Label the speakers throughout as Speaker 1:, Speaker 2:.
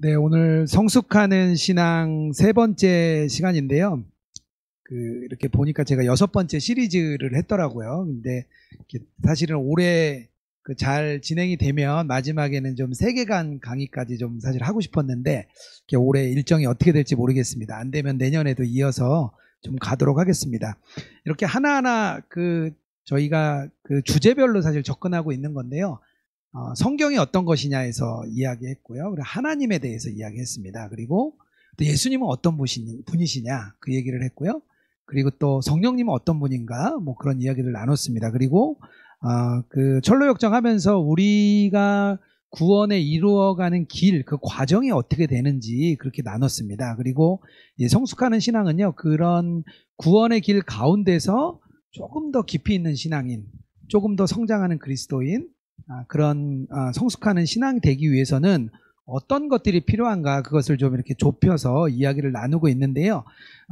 Speaker 1: 네, 오늘 성숙하는 신앙 세 번째 시간인데요. 이렇게 보니까 제가 여섯 번째 시리즈를 했더라고요. 근데 사실은 올해 잘 진행이 되면 마지막에는 좀 세계관 강의까지 좀 사실 하고 싶었는데 올해 일정이 어떻게 될지 모르겠습니다. 안 되면 내년에도 이어서 좀 가도록 하겠습니다. 이렇게 하나하나 저희가 주제별로 사실 접근하고 있는 건데요. 성경이 어떤 것이냐에서 이야기했고요. 그리고 하나님에 대해서 이야기했습니다. 그리고 또 예수님은 어떤 분이시냐 그 얘기를 했고요. 그리고 또 성령님은 어떤 분인가 뭐 그런 이야기를 나눴습니다. 그리고 철로역정 하면서 우리가 구원에 이루어가는 길, 그 과정이 어떻게 되는지 그렇게 나눴습니다. 그리고 성숙하는 신앙은요, 그런 구원의 길 가운데서 조금 더 깊이 있는 신앙인, 조금 더 성장하는 그리스도인, 그런 성숙하는 신앙이 되기 위해서는 어떤 것들이 필요한가 그것을 좀 이렇게 좁혀서 이야기를 나누고 있는데요.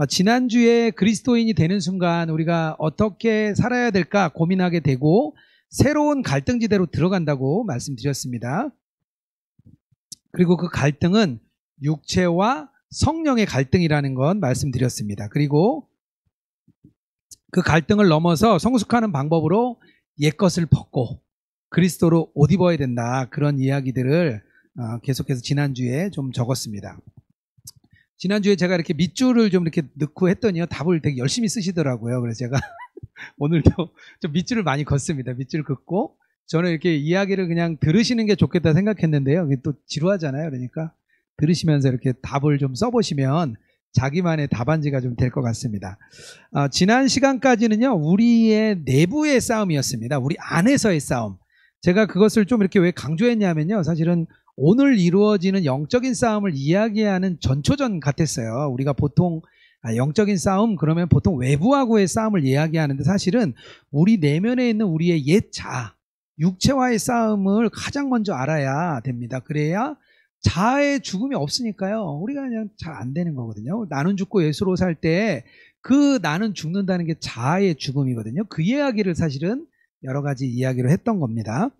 Speaker 1: 지난주에 그리스도인이 되는 순간 우리가 어떻게 살아야 될까 고민하게 되고 새로운 갈등지대로 들어간다고 말씀드렸습니다. 그리고 그 갈등은 육체와 성령의 갈등이라는 건 말씀드렸습니다. 그리고 그 갈등을 넘어서 성숙하는 방법으로 옛것을 벗고 그리스도로 옷 입어야 된다. 그런 이야기들을 계속해서 지난주에 좀 적었습니다. 지난주에 제가 이렇게 밑줄을 좀 이렇게 넣고 했더니요. 답을 되게 열심히 쓰시더라고요. 그래서 제가 오늘도 좀 밑줄을 많이 걷습니다. 밑줄 긋고 저는 이렇게 이야기를 그냥 들으시는 게 좋겠다 생각했는데요. 또 지루하잖아요. 그러니까 들으시면서 이렇게 답을 좀 써보시면 자기만의 답안지가 좀 될 것 같습니다. 지난 시간까지는요. 우리의 내부의 싸움이었습니다. 우리 안에서의 싸움. 제가 그것을 좀 이렇게 왜 강조했냐면요. 사실은 오늘 이루어지는 영적인 싸움을 이야기하는 전초전 같았어요. 우리가 보통 영적인 싸움 그러면 보통 외부하고의 싸움을 이야기하는데 사실은 우리 내면에 있는 우리의 옛 자아, 육체와의 싸움을 가장 먼저 알아야 됩니다. 그래야 자아의 죽음이 없으니까요. 우리가 그냥 잘 안 되는 거거든요. 나는 죽고 예수로 살 때 그 나는 죽는다는 게 자아의 죽음이거든요. 그 이야기를 사실은 여러 가지 이야기를 했던 겁니다.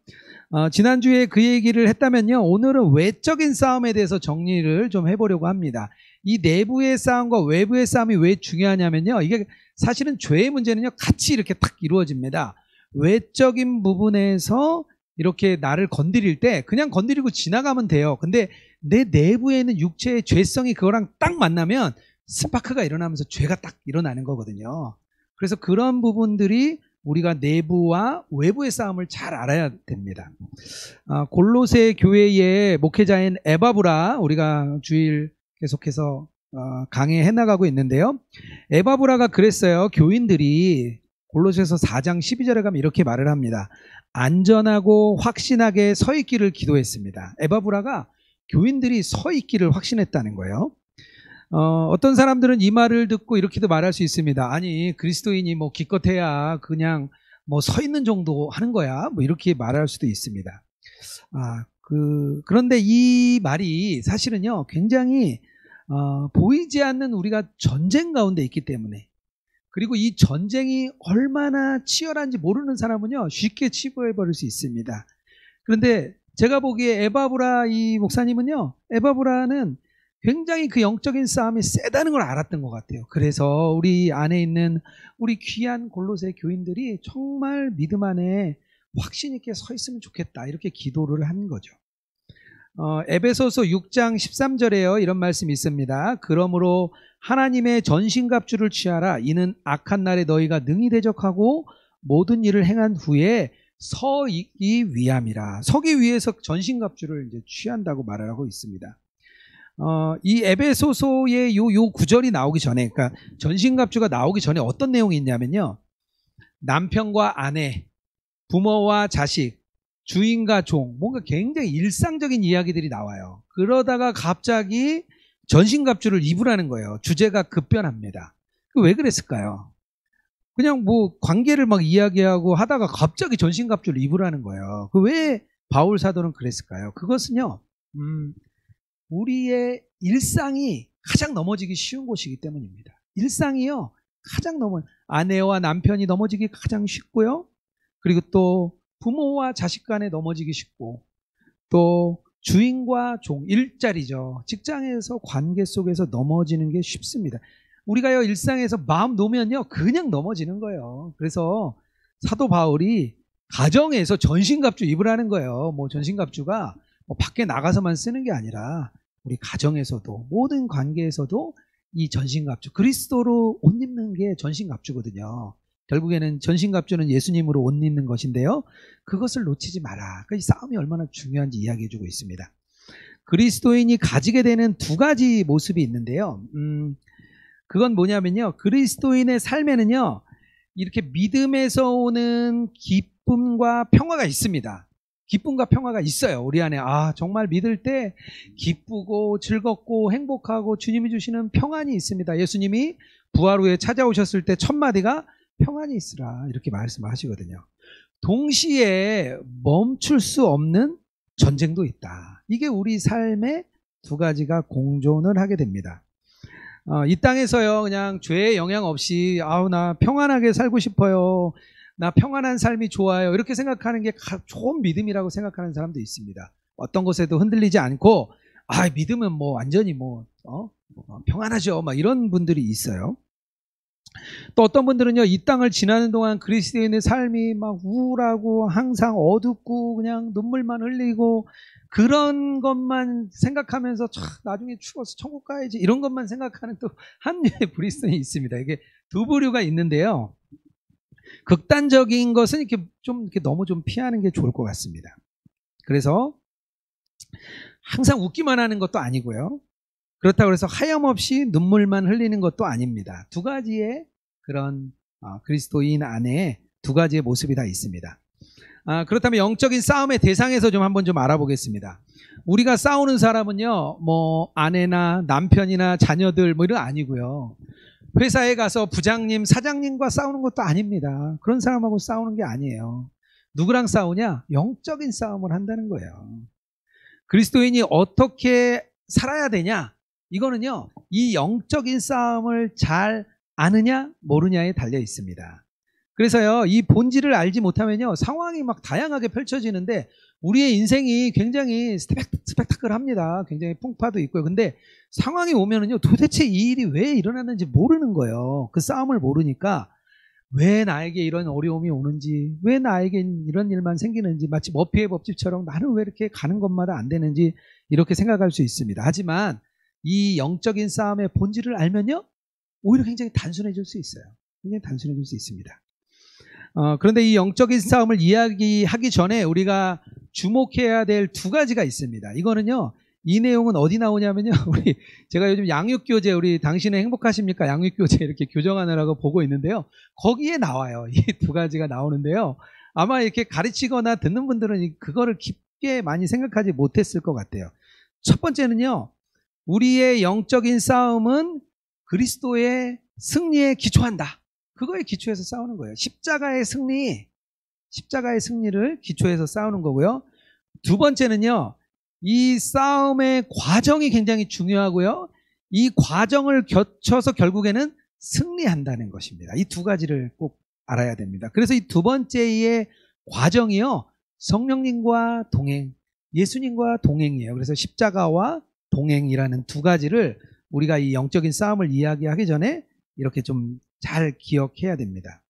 Speaker 1: 지난주에 그 얘기를 했다면요. 오늘은 외적인 싸움에 대해서 정리를 좀 해보려고 합니다. 이 내부의 싸움과 외부의 싸움이 왜 중요하냐면요. 이게 사실은 죄의 문제는요. 같이 이렇게 탁 이루어집니다. 외적인 부분에서 이렇게 나를 건드릴 때 그냥 건드리고 지나가면 돼요. 근데 내 내부에 있는 육체의 죄성이 그거랑 딱 만나면 스파크가 일어나면서 죄가 딱 일어나는 거거든요. 그래서 그런 부분들이 우리가 내부와 외부의 싸움을 잘 알아야 됩니다. 골로새 교회의 목회자인 에바브라 우리가 주일 계속해서 강의해 나가고 있는데요. 에바브라가 그랬어요. 교인들이 골로새서 4장 12절에 가면 이렇게 말을 합니다. 안전하고 확신하게 서 있기를 기도했습니다. 에바브라가 교인들이 서 있기를 확신했다는 거예요. 어떤 사람들은 이 말을 듣고 이렇게도 말할 수 있습니다. 아니 그리스도인이 뭐 기껏해야 그냥 뭐 서 있는 정도 하는 거야 뭐 이렇게 말할 수도 있습니다. 그런데 이 말이 사실은요 굉장히 보이지 않는 우리가 전쟁 가운데 있기 때문에 그리고 이 전쟁이 얼마나 치열한지 모르는 사람은요 쉽게 치부해버릴 수 있습니다. 그런데 제가 보기에 에바브라 이 목사님은요 에바브라는 굉장히 그 영적인 싸움이 세다는 걸 알았던 것 같아요. 그래서 우리 안에 있는 우리 귀한 골로새 교인들이 정말 믿음 안에 확신 있게 서 있으면 좋겠다 이렇게 기도를 한 거죠. 에베소서 6장 13절에요 이런 말씀이 있습니다. 그러므로 하나님의 전신갑주를 취하라. 이는 악한 날에 너희가 능히 대적하고 모든 일을 행한 후에 서기 위함이라. 서기 위해서 전신갑주를 이제 취한다고 말을 하고 있습니다. 이 에베소서의 요 구절이 나오기 전에, 그러니까 전신갑주가 나오기 전에 어떤 내용이 있냐면요. 남편과 아내, 부모와 자식, 주인과 종, 뭔가 굉장히 일상적인 이야기들이 나와요. 그러다가 갑자기 전신갑주를 입으라는 거예요. 주제가 급변합니다. 왜 그랬을까요? 그냥 뭐 관계를 막 이야기하고 하다가 갑자기 전신갑주를 입으라는 거예요. 왜 바울 사도는 그랬을까요? 그것은요, 우리의 일상이 가장 넘어지기 쉬운 곳이기 때문입니다. 일상이요, 아내와 남편이 넘어지기 가장 쉽고요. 그리고 또 부모와 자식 간에 넘어지기 쉽고 또 주인과 종, 일자리죠. 직장에서 관계 속에서 넘어지는 게 쉽습니다. 우리가요, 일상에서 마음 놓으면요, 그냥 넘어지는 거예요. 그래서 사도 바울이 가정에서 전신갑주 입으라는 거예요. 뭐 전신갑주가 뭐 밖에 나가서만 쓰는 게 아니라 우리 가정에서도 모든 관계에서도 이 전신갑주, 그리스도로 옷 입는 게 전신갑주거든요. 결국에는 전신갑주는 예수님으로 옷 입는 것인데요. 그것을 놓치지 마라. 이 싸움이 얼마나 중요한지 이야기해주고 있습니다. 그리스도인이 가지게 되는 두 가지 모습이 있는데요. 그건 뭐냐면요. 그리스도인의 삶에는요, 이렇게 믿음에서 오는 기쁨과 평화가 있습니다. 기쁨과 평화가 있어요. 우리 안에 정말 믿을 때 기쁘고 즐겁고 행복하고 주님이 주시는 평안이 있습니다. 예수님이 부활 후에 찾아오셨을 때 첫 마디가 평안이 있으라 이렇게 말씀하시거든요. 동시에 멈출 수 없는 전쟁도 있다. 이게 우리 삶의 두 가지가 공존을 하게 됩니다. 이 땅에서요, 그냥 죄의 영향 없이 나 평안하게 살고 싶어요, 나 평안한 삶이 좋아요, 이렇게 생각하는 게 좋은 믿음이라고 생각하는 사람도 있습니다. 어떤 것에도 흔들리지 않고 믿음은 뭐 완전히 평안하죠, 막 이런 분들이 있어요. 또 어떤 분들은요, 이 땅을 지나는 동안 그리스도인의 삶이 막 우울하고 항상 어둡고 그냥 눈물만 흘리고 그런 것만 생각하면서 나중에 죽어서 천국 가야지 이런 것만 생각하는 또 한류의 그리스도인이 있습니다. 이게 두 부류가 있는데요. 극단적인 것은 이렇게 너무 좀 피하는 게 좋을 것 같습니다. 그래서 항상 웃기만 하는 것도 아니고요. 그렇다고 해서 하염없이 눈물만 흘리는 것도 아닙니다. 두 가지의 그런 그리스도인 안에 두 가지의 모습이 다 있습니다. 그렇다면 영적인 싸움의 대상에서 한번 알아보겠습니다. 우리가 싸우는 사람은요, 뭐 아내나 남편이나 자녀들 이런 아니고요. 회사에 가서 부장님, 사장님과 싸우는 것도 아닙니다. 그런 사람하고 싸우는 게 아니에요. 누구랑 싸우냐? 영적인 싸움을 한다는 거예요. 그리스도인이 어떻게 살아야 되냐? 이거는요, 이 영적인 싸움을 잘 아느냐 모르냐에 달려 있습니다. 그래서요, 이 본질을 알지 못하면요, 상황이 막 다양하게 펼쳐지는데 우리의 인생이 굉장히 스펙타클합니다. 굉장히 풍파도 있고요. 근데 상황이 오면은요, 도대체 이 일이 왜 일어났는지 모르는 거예요. 그 싸움을 모르니까 왜 나에게 이런 어려움이 오는지, 왜 나에게 이런 일만 생기는지, 마치 머피의 법칙처럼 나는 왜 이렇게 가는 것마다 안 되는지 이렇게 생각할 수 있습니다. 하지만 이 영적인 싸움의 본질을 알면요, 오히려 굉장히 단순해질 수 있어요. 굉장히 단순해질 수 있습니다. 그런데 이 영적인 싸움을 이야기하기 전에 우리가 주목해야 될 두 가지가 있습니다. 이거는요, 이 내용은 어디 나오냐면요, 제가 요즘 양육교재, 우리 당신은 행복하십니까? 양육교재 이렇게 교정하느라고 보고 있는데요. 거기에 나와요. 이 두 가지가 나오는데요. 아마 이렇게 가르치거나 듣는 분들은 그거를 깊게 많이 생각하지 못했을 것 같아요. 첫 번째는요, 우리의 영적인 싸움은 그리스도의 승리에 기초한다. 그거에 기초해서 싸우는 거예요. 십자가의 승리를 기초해서 싸우는 거고요. 두 번째는요, 이 싸움의 과정이 굉장히 중요하고요. 이 과정을 거쳐서 결국에는 승리한다는 것입니다. 이 두 가지를 꼭 알아야 됩니다. 그래서 이 두 번째의 과정이요, 성령님과 동행, 예수님과 동행이에요. 그래서 십자가와 동행이라는 두 가지를 우리가 이 영적인 싸움을 이야기하기 전에 이렇게 좀 잘 기억해야 됩니다.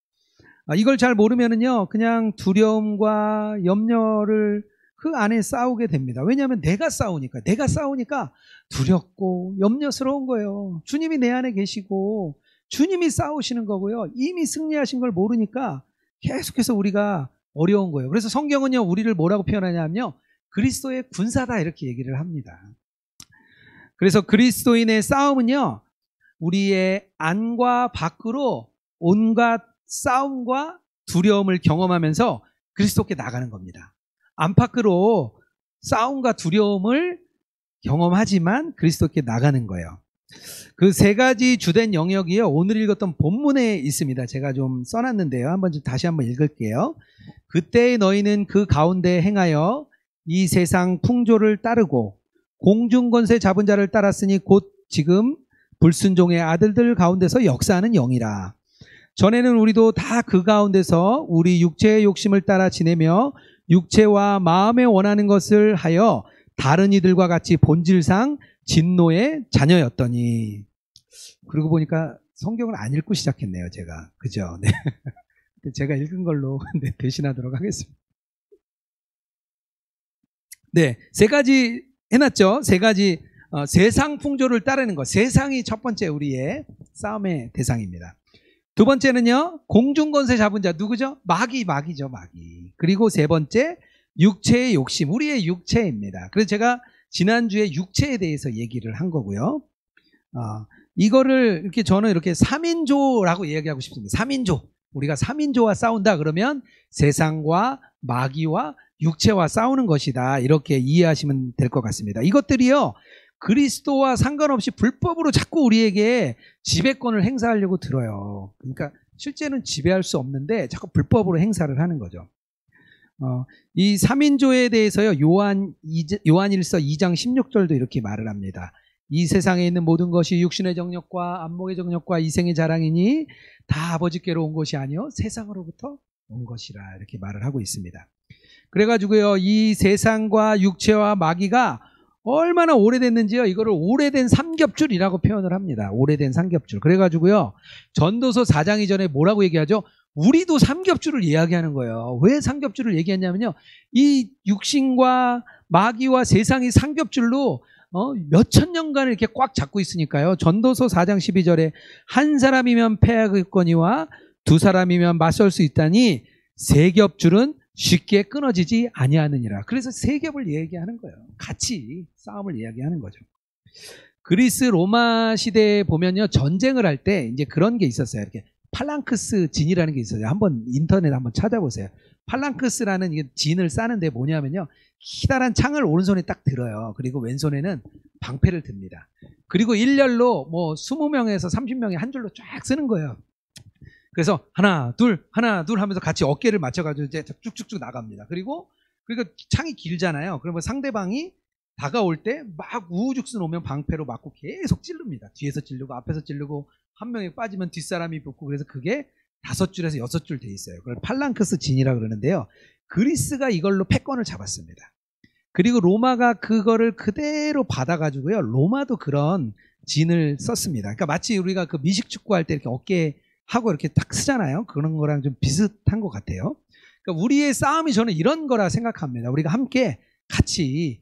Speaker 1: 이걸 잘 모르면은요, 그냥 두려움과 염려를 그 안에 싸우게 됩니다. 왜냐하면 내가 싸우니까 두렵고 염려스러운 거예요. 주님이 내 안에 계시고 주님이 싸우시는 거고요. 이미 승리하신 걸 모르니까 계속해서 우리가 어려운 거예요. 그래서 성경은요, 우리를 뭐라고 표현하냐면요, 그리스도의 군사다 이렇게 얘기를 합니다. 그래서 그리스도인의 싸움은요, 우리의 안과 밖으로 온갖 싸움과 두려움을 경험하면서 그리스도께 나가는 겁니다. 안팎으로 싸움과 두려움을 경험하지만 그리스도께 나가는 거예요. 그 세 가지 주된 영역이요, 오늘 읽었던 본문에 있습니다. 제가 좀 써놨는데요. 다시 한번 읽을게요. 그때 너희는 그 가운데 행하여 이 세상 풍조를 따르고 공중권세 잡은 자를 따랐으니 곧 지금 불순종의 아들들 가운데서 역사하는 영이라. 전에는 우리도 다 그 가운데서 우리 육체의 욕심을 따라 지내며 육체와 마음에 원하는 것을 하여 다른 이들과 같이 본질상 진노의 자녀였더니. 그러고 보니까 성경을 안 읽고 시작했네요, 제가. 그죠? 네. 제가 읽은 걸로 네, 대신하도록 하겠습니다. 네, 세 가지 해놨죠. 세 가지 세상 풍조를 따르는 것. 세상이 첫 번째 우리의 싸움의 대상입니다. 두 번째는요, 공중권세 잡은 자 누구죠? 마귀죠, 마귀. 그리고 세 번째, 육체의 욕심, 우리의 육체입니다. 그래서 제가 지난주에 육체에 대해서 얘기를 한 거고요. 이거를 이렇게 저는 이렇게 3인조라고 이야기하고 싶습니다. 3인조. 우리가 3인조와 싸운다 그러면 세상과 마귀와 육체와 싸우는 것이다. 이렇게 이해하시면 될 것 같습니다. 이것들이요, 그리스도와 상관없이 불법으로 자꾸 우리에게 지배권을 행사하려고 들어요. 그러니까 실제는 지배할 수 없는데 자꾸 불법으로 행사를 하는 거죠. 이 3인조에 대해서요, 요한일서 2장 16절도 이렇게 말을 합니다. 이 세상에 있는 모든 것이 육신의 정욕과 안목의 정욕과 이생의 자랑이니 다 아버지께로 온 것이 아니요 세상으로부터 온 것이라, 이렇게 말을 하고 있습니다. 그래가지고요, 이 세상과 육체와 마귀가 얼마나 오래됐는지요, 이거를 오래된 삼겹줄이라고 표현을 합니다. 오래된 삼겹줄. 그래가지고요, 전도서 4장 이전에 뭐라고 얘기하죠? 우리도 삼겹줄을 이야기하는 거예요. 왜 삼겹줄을 얘기했냐면요, 이 육신과 마귀와 세상이 삼겹줄로 몇천 년간을 이렇게 꽉 잡고 있으니까요. 전도서 4장 12절에 한 사람이면 패하겠거니와 두 사람이면 맞설 수 있다니 세 겹줄은 쉽게 끊어지지 아니하느니라. 그래서 세 겹을 얘기하는 거예요. 같이 싸움을 이야기하는 거죠. 그리스 로마 시대에 보면요, 전쟁을 할 때 이제 그런 게 있었어요. 이렇게 팔랑크스 진이라는 게 있어요. 한번 인터넷 한번 찾아보세요. 팔랑크스라는 진을 싸는데 뭐냐면요, 기다란 창을 오른손에 딱 들어요. 그리고 왼손에는 방패를 듭니다. 그리고 일렬로 뭐 20명에서 30명이 한 줄로 쫙 쓰는 거예요. 그래서 하나 둘 하면서 같이 어깨를 맞춰가지고 이제 쭉쭉쭉 나갑니다. 그리고 창이 길잖아요. 그러면 상대방이 다가올 때 막 우후죽순 오면 방패로 맞고 계속 찌릅니다. 뒤에서 찌르고 앞에서 찌르고 한 명이 빠지면 뒷사람이 붙고, 그래서 그게 5줄에서 6줄 돼 있어요. 그걸 팔랑크스 진이라 그러는데요. 그리스가 이걸로 패권을 잡았습니다. 그리고 로마가 그거를 그대로 받아가지고요, 로마도 그런 진을 썼습니다. 그러니까 마치 우리가 그 미식축구 할 때 이렇게 어깨 하고 이렇게 딱 쓰잖아요. 그런 거랑 좀 비슷한 것 같아요. 그러니까 우리의 싸움이 저는 이런 거라 생각합니다. 우리가 함께 같이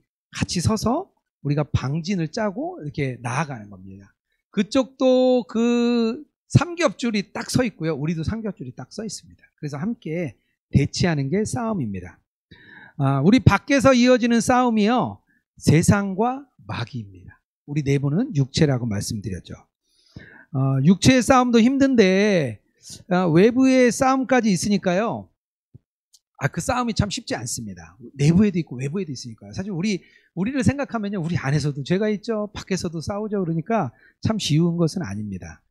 Speaker 1: 서서 우리가 방진을 짜고 이렇게 나아가는 겁니다. 그쪽도 그 삼겹줄이 딱 서 있고요, 우리도 삼겹줄이 딱 서 있습니다. 그래서 함께 대치하는 게 싸움입니다. 우리 밖에서 이어지는 싸움이요, 세상과 마귀입니다. 우리 내부는 육체라고 말씀드렸죠. 육체의 싸움도 힘든데 외부의 싸움까지 있으니까요, 그 싸움이 참 쉽지 않습니다. 내부에도 있고 외부에도 있으니까요. 사실 우리를 생각하면요, 우리 안에서도 죄가 있죠, 밖에서도 싸우죠. 그러니까 참 쉬운 것은 아닙니다.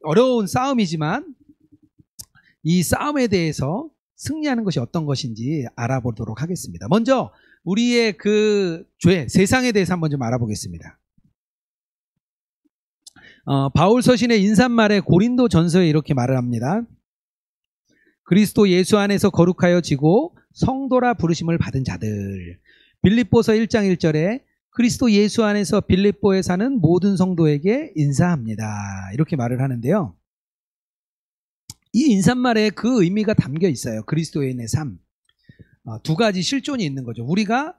Speaker 1: 어려운 싸움이지만 이 싸움에 대해서 승리하는 것이 어떤 것인지 알아보도록 하겠습니다. 먼저 우리의 그 죄, 세상에 대해서 한번 좀 알아보겠습니다. 바울 서신의 인사말에 고린도 전서에 이렇게 말을 합니다. 그리스도 예수 안에서 거룩하여 지고 성도라 부르심을 받은 자들. 빌립보서 1장 1절에 그리스도 예수 안에서 빌립보에 사는 모든 성도에게 인사합니다. 이렇게 말을 하는데요. 이 인사말에 그 의미가 담겨 있어요. 그리스도인의 삶. 두 가지 실존이 있는 거죠. 우리가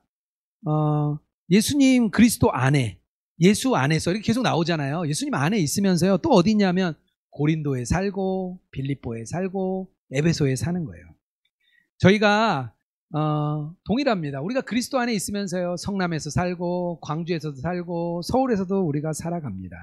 Speaker 1: 예수님 그리스도 안에, 예수 안에서 이렇게 계속 나오잖아요. 예수님 안에 있으면서요, 또 어디 있냐면 고린도에 살고 빌립보에 살고 에베소에 사는 거예요. 저희가 동일합니다. 우리가 그리스도 안에 있으면서요, 성남에서 살고 광주에서도 살고 서울에서도 우리가 살아갑니다.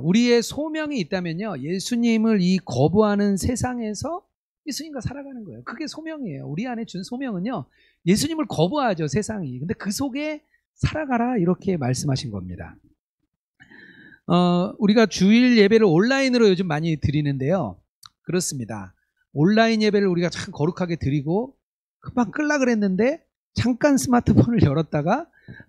Speaker 1: 우리의 소명이 있다면요, 예수님을 이 거부하는 세상에서 예수님과 살아가는 거예요. 그게 소명이에요. 우리 안에 준 소명은요, 예수님을 거부하죠, 세상이. 근데 그 속에 살아가라, 이렇게 말씀하신 겁니다. 우리가 주일 예배를 온라인으로 요즘 많이 드리는데요. 그렇습니다. 온라인 예배를 우리가 참 거룩하게 드리고 금방 끌라 그랬는데 잠깐 스마트폰을 열었다가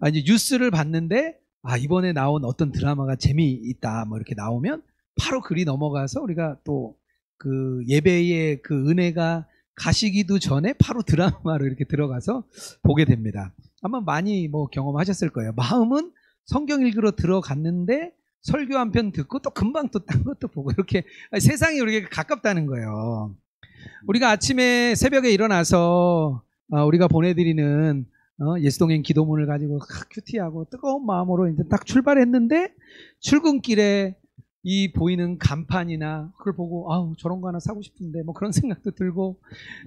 Speaker 1: 이제 뉴스를 봤는데 이번에 나온 어떤 드라마가 재미있다 뭐 이렇게 나오면 바로 글이 넘어가서 우리가 또 그 예배의 그 은혜가 가시기도 전에 바로 드라마로 이렇게 들어가서 보게 됩니다. 아마 많이 뭐 경험하셨을 거예요. 마음은 성경 읽으러 들어갔는데 설교 한 편 듣고 또 금방 또 딴 것도 보고 이렇게 세상이 우리에게 가깝다는 거예요. 우리가 아침에 새벽에 일어나서 우리가 보내드리는 예수동행 기도문을 가지고 큐티하고 뜨거운 마음으로 이제 딱 출발했는데 출근길에 이 보이는 간판이나 그걸 보고 아우 저런 거 하나 사고 싶은데 뭐 그런 생각도 들고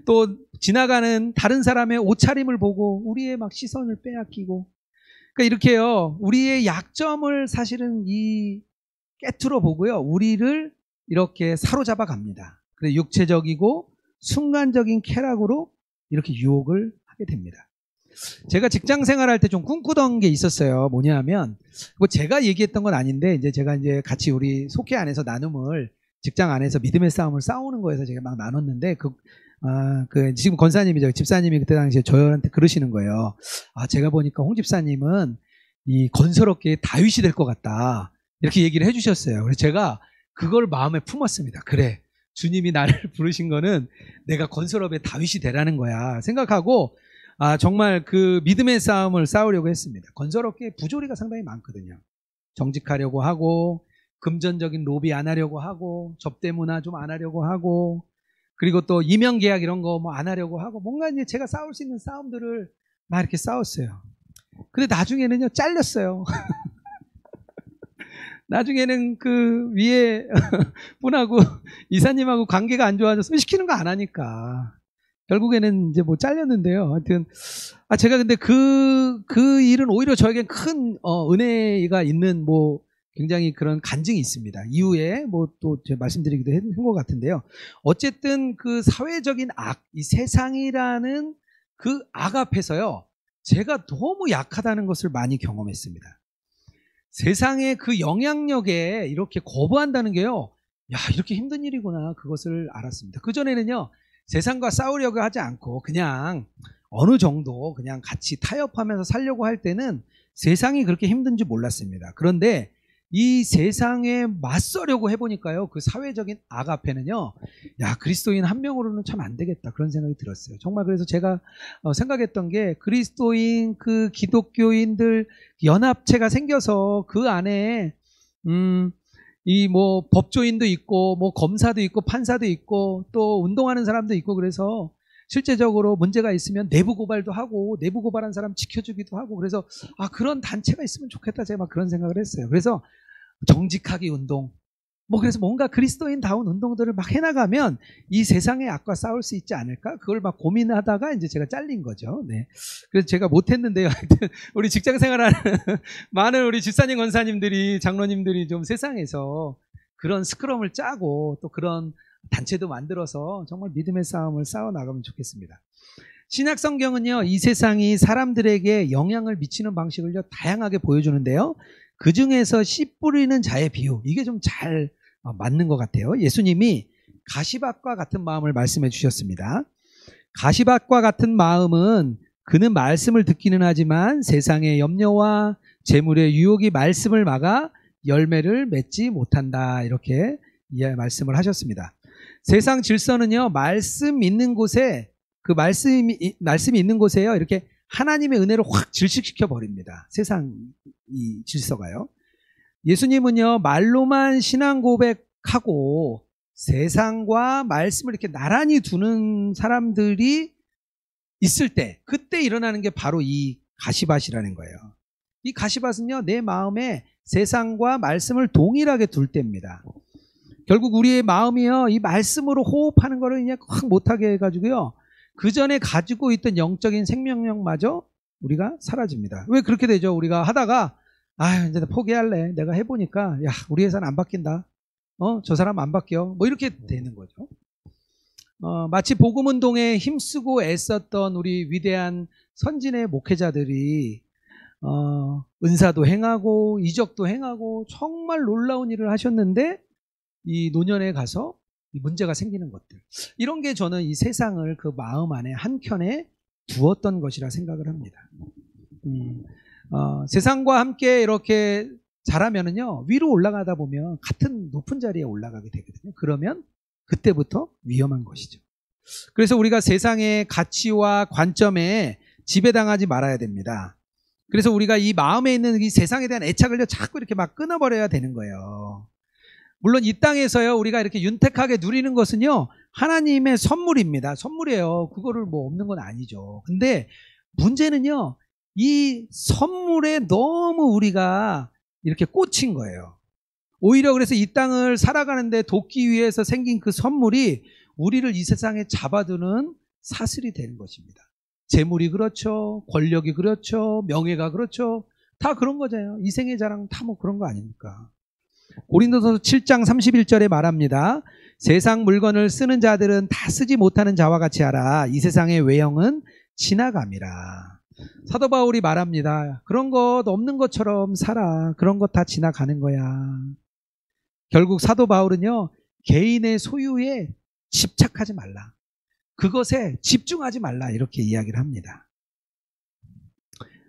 Speaker 1: 또 지나가는 다른 사람의 옷차림을 보고 우리의 막 시선을 빼앗기고 그러니까 이렇게요 우리의 약점을 사실은 깨트려 보고요 우리를 이렇게 사로잡아 갑니다. 그래서 육체적이고 순간적인 쾌락으로 이렇게 유혹을 하게 됩니다. 제가 직장 생활할 때 좀 꿈꾸던 게 있었어요. 뭐냐면 뭐 제가 얘기했던 건 아닌데 이제 제가 이제 같이 우리 속회 안에서 나눔을 직장 안에서 믿음의 싸움을 싸우는 거에서 제가 막 나눴는데 지금 권사님이죠. 집사님이 그때 당시에 저한테 그러시는 거예요. 제가 보니까 홍 집사님은 이 건설업계의 다윗이 될 것 같다. 이렇게 얘기를 해주셨어요. 그래서 제가 그걸 마음에 품었습니다. 그래. 주님이 나를 부르신 거는 내가 건설업의 다윗이 되라는 거야. 생각하고 정말 그 믿음의 싸움을 싸우려고 했습니다. 건설업계에 부조리가 상당히 많거든요. 정직하려고 하고 금전적인 로비 안 하려고 하고 접대 문화 좀 안 하려고 하고 그리고 또 이명 계약 이런 거 뭐 안 하려고 하고 뭔가 이제 제가 싸울 수 있는 싸움들을 막 이렇게 싸웠어요. 근데 나중에는요 잘렸어요. 나중에는 그 위에 분하고 이사님하고 관계가 안 좋아져서 시키는 거 안 하니까 결국에는 이제 뭐 잘렸는데요. 하여튼 제가 근데 그 일은 오히려 저에겐 큰 은혜가 있는 뭐 굉장히 그런 간증이 있습니다. 이후에 뭐 또 제가 말씀드리기도 한 것 같은데요. 어쨌든 그 사회적인 악, 이 세상이라는 그 악 앞에서요. 제가 너무 약하다는 것을 많이 경험했습니다. 세상의 그 영향력에 이렇게 거부한다는 게요. 야, 이렇게 힘든 일이구나. 그것을 알았습니다. 그전에는요. 세상과 싸우려고 하지 않고 그냥 어느 정도 그냥 같이 타협하면서 살려고 할 때는 세상이 그렇게 힘든지 몰랐습니다. 그런데 이 세상에 맞서려고 해보니까요. 그 사회적인 악 앞에는요. 야, 그리스도인 한 명으로는 참 안 되겠다. 그런 생각이 들었어요. 정말 그래서 제가 생각했던 게 그리스도인 그 기독교인들 연합체가 생겨서 그 안에 이 뭐 법조인도 있고 뭐 검사도 있고 판사도 있고 또 운동하는 사람도 있고 그래서 실제적으로 문제가 있으면 내부 고발도 하고 내부 고발한 사람 지켜주기도 하고 그래서 그런 단체가 있으면 좋겠다 제가 막 그런 생각을 했어요. 그래서 정직하기 운동 그래서 뭔가 그리스도인다운 운동들을 막 해나가면 이 세상의 악과 싸울 수 있지 않을까 그걸 막 고민하다가 이제 제가 잘린 거죠. 네. 그래서 제가 못했는데요. 하여튼 우리 직장 생활하는 많은 우리 집사님 권사님들이 장로님들이 좀 세상에서 그런 스크럼을 짜고 또 그런 단체도 만들어서 정말 믿음의 싸움을 싸워나가면 좋겠습니다. 신약 성경은요, 이 세상이 사람들에게 영향을 미치는 방식을 다양하게 보여주는데요. 그 중에서 씨 뿌리는 자의 비유, 이게 좀 잘 맞는 것 같아요. 예수님이 가시밭과 같은 마음을 말씀해 주셨습니다. 가시밭과 같은 마음은 그는 말씀을 듣기는 하지만 세상의 염려와 재물의 유혹이 말씀을 막아 열매를 맺지 못한다. 이렇게 말씀을 하셨습니다. 세상 질서는요, 말씀 있는 곳에 그 말씀이 있는 곳에요, 이렇게 하나님의 은혜를 확 질식시켜 버립니다. 세상 이 질서가요. 예수님은요, 말로만 신앙 고백하고 세상과 말씀을 이렇게 나란히 두는 사람들이 있을 때, 그때 일어나는 게 바로 이 가시밭이라는 거예요. 이 가시밭은요, 내 마음에 세상과 말씀을 동일하게 둘 때입니다. 결국 우리의 마음이요, 이 말씀으로 호흡하는 거를 그냥 확 못하게 해가지고요, 그 전에 가지고 있던 영적인 생명력마저 우리가 사라집니다. 왜 그렇게 되죠? 우리가 하다가 이제 포기할래. 내가 해보니까 야, 우리 회사는 안 바뀐다. 저 사람 안 바뀌어. 뭐 이렇게 되는 거죠. 마치 복음운동에 힘쓰고 애썼던 우리 위대한 선진의 목회자들이 은사도 행하고 이적도 행하고 정말 놀라운 일을 하셨는데 이 노년에 가서 이 문제가 생기는 것들, 이런 게 저는 이 세상을 그 마음 안에 한켠에 두었던 것이라 생각을 합니다. 세상과 함께 이렇게 자라면은요, 위로 올라가다 보면 같은 높은 자리에 올라가게 되거든요. 그러면 그때부터 위험한 것이죠. 그래서 우리가 세상의 가치와 관점에 지배당하지 말아야 됩니다. 그래서 우리가 이 마음에 있는 이 세상에 대한 애착을 자꾸 이렇게 막 끊어버려야 되는 거예요. 물론 이 땅에서요, 우리가 이렇게 윤택하게 누리는 것은요, 하나님의 선물입니다. 선물이에요. 그거를 뭐 없는 건 아니죠. 근데 문제는요, 이 선물에 너무 우리가 이렇게 꽂힌 거예요. 오히려 그래서 이 땅을 살아가는데 돕기 위해서 생긴 그 선물이 우리를 이 세상에 잡아두는 사슬이 되는 것입니다. 재물이 그렇죠. 권력이 그렇죠. 명예가 그렇죠. 다 그런 거잖아요. 이생의 자랑 다 뭐 그런 거 아닙니까? 고린도서 7장 31절에 말합니다. 세상 물건을 쓰는 자들은 다 쓰지 못하는 자와 같이 하라. 이 세상의 외형은 지나감이라. 사도 바울이 말합니다. 그런 것 없는 것처럼 살아. 그런 것 다 지나가는 거야. 결국 사도 바울은요, 개인의 소유에 집착하지 말라. 그것에 집중하지 말라. 이렇게 이야기를 합니다.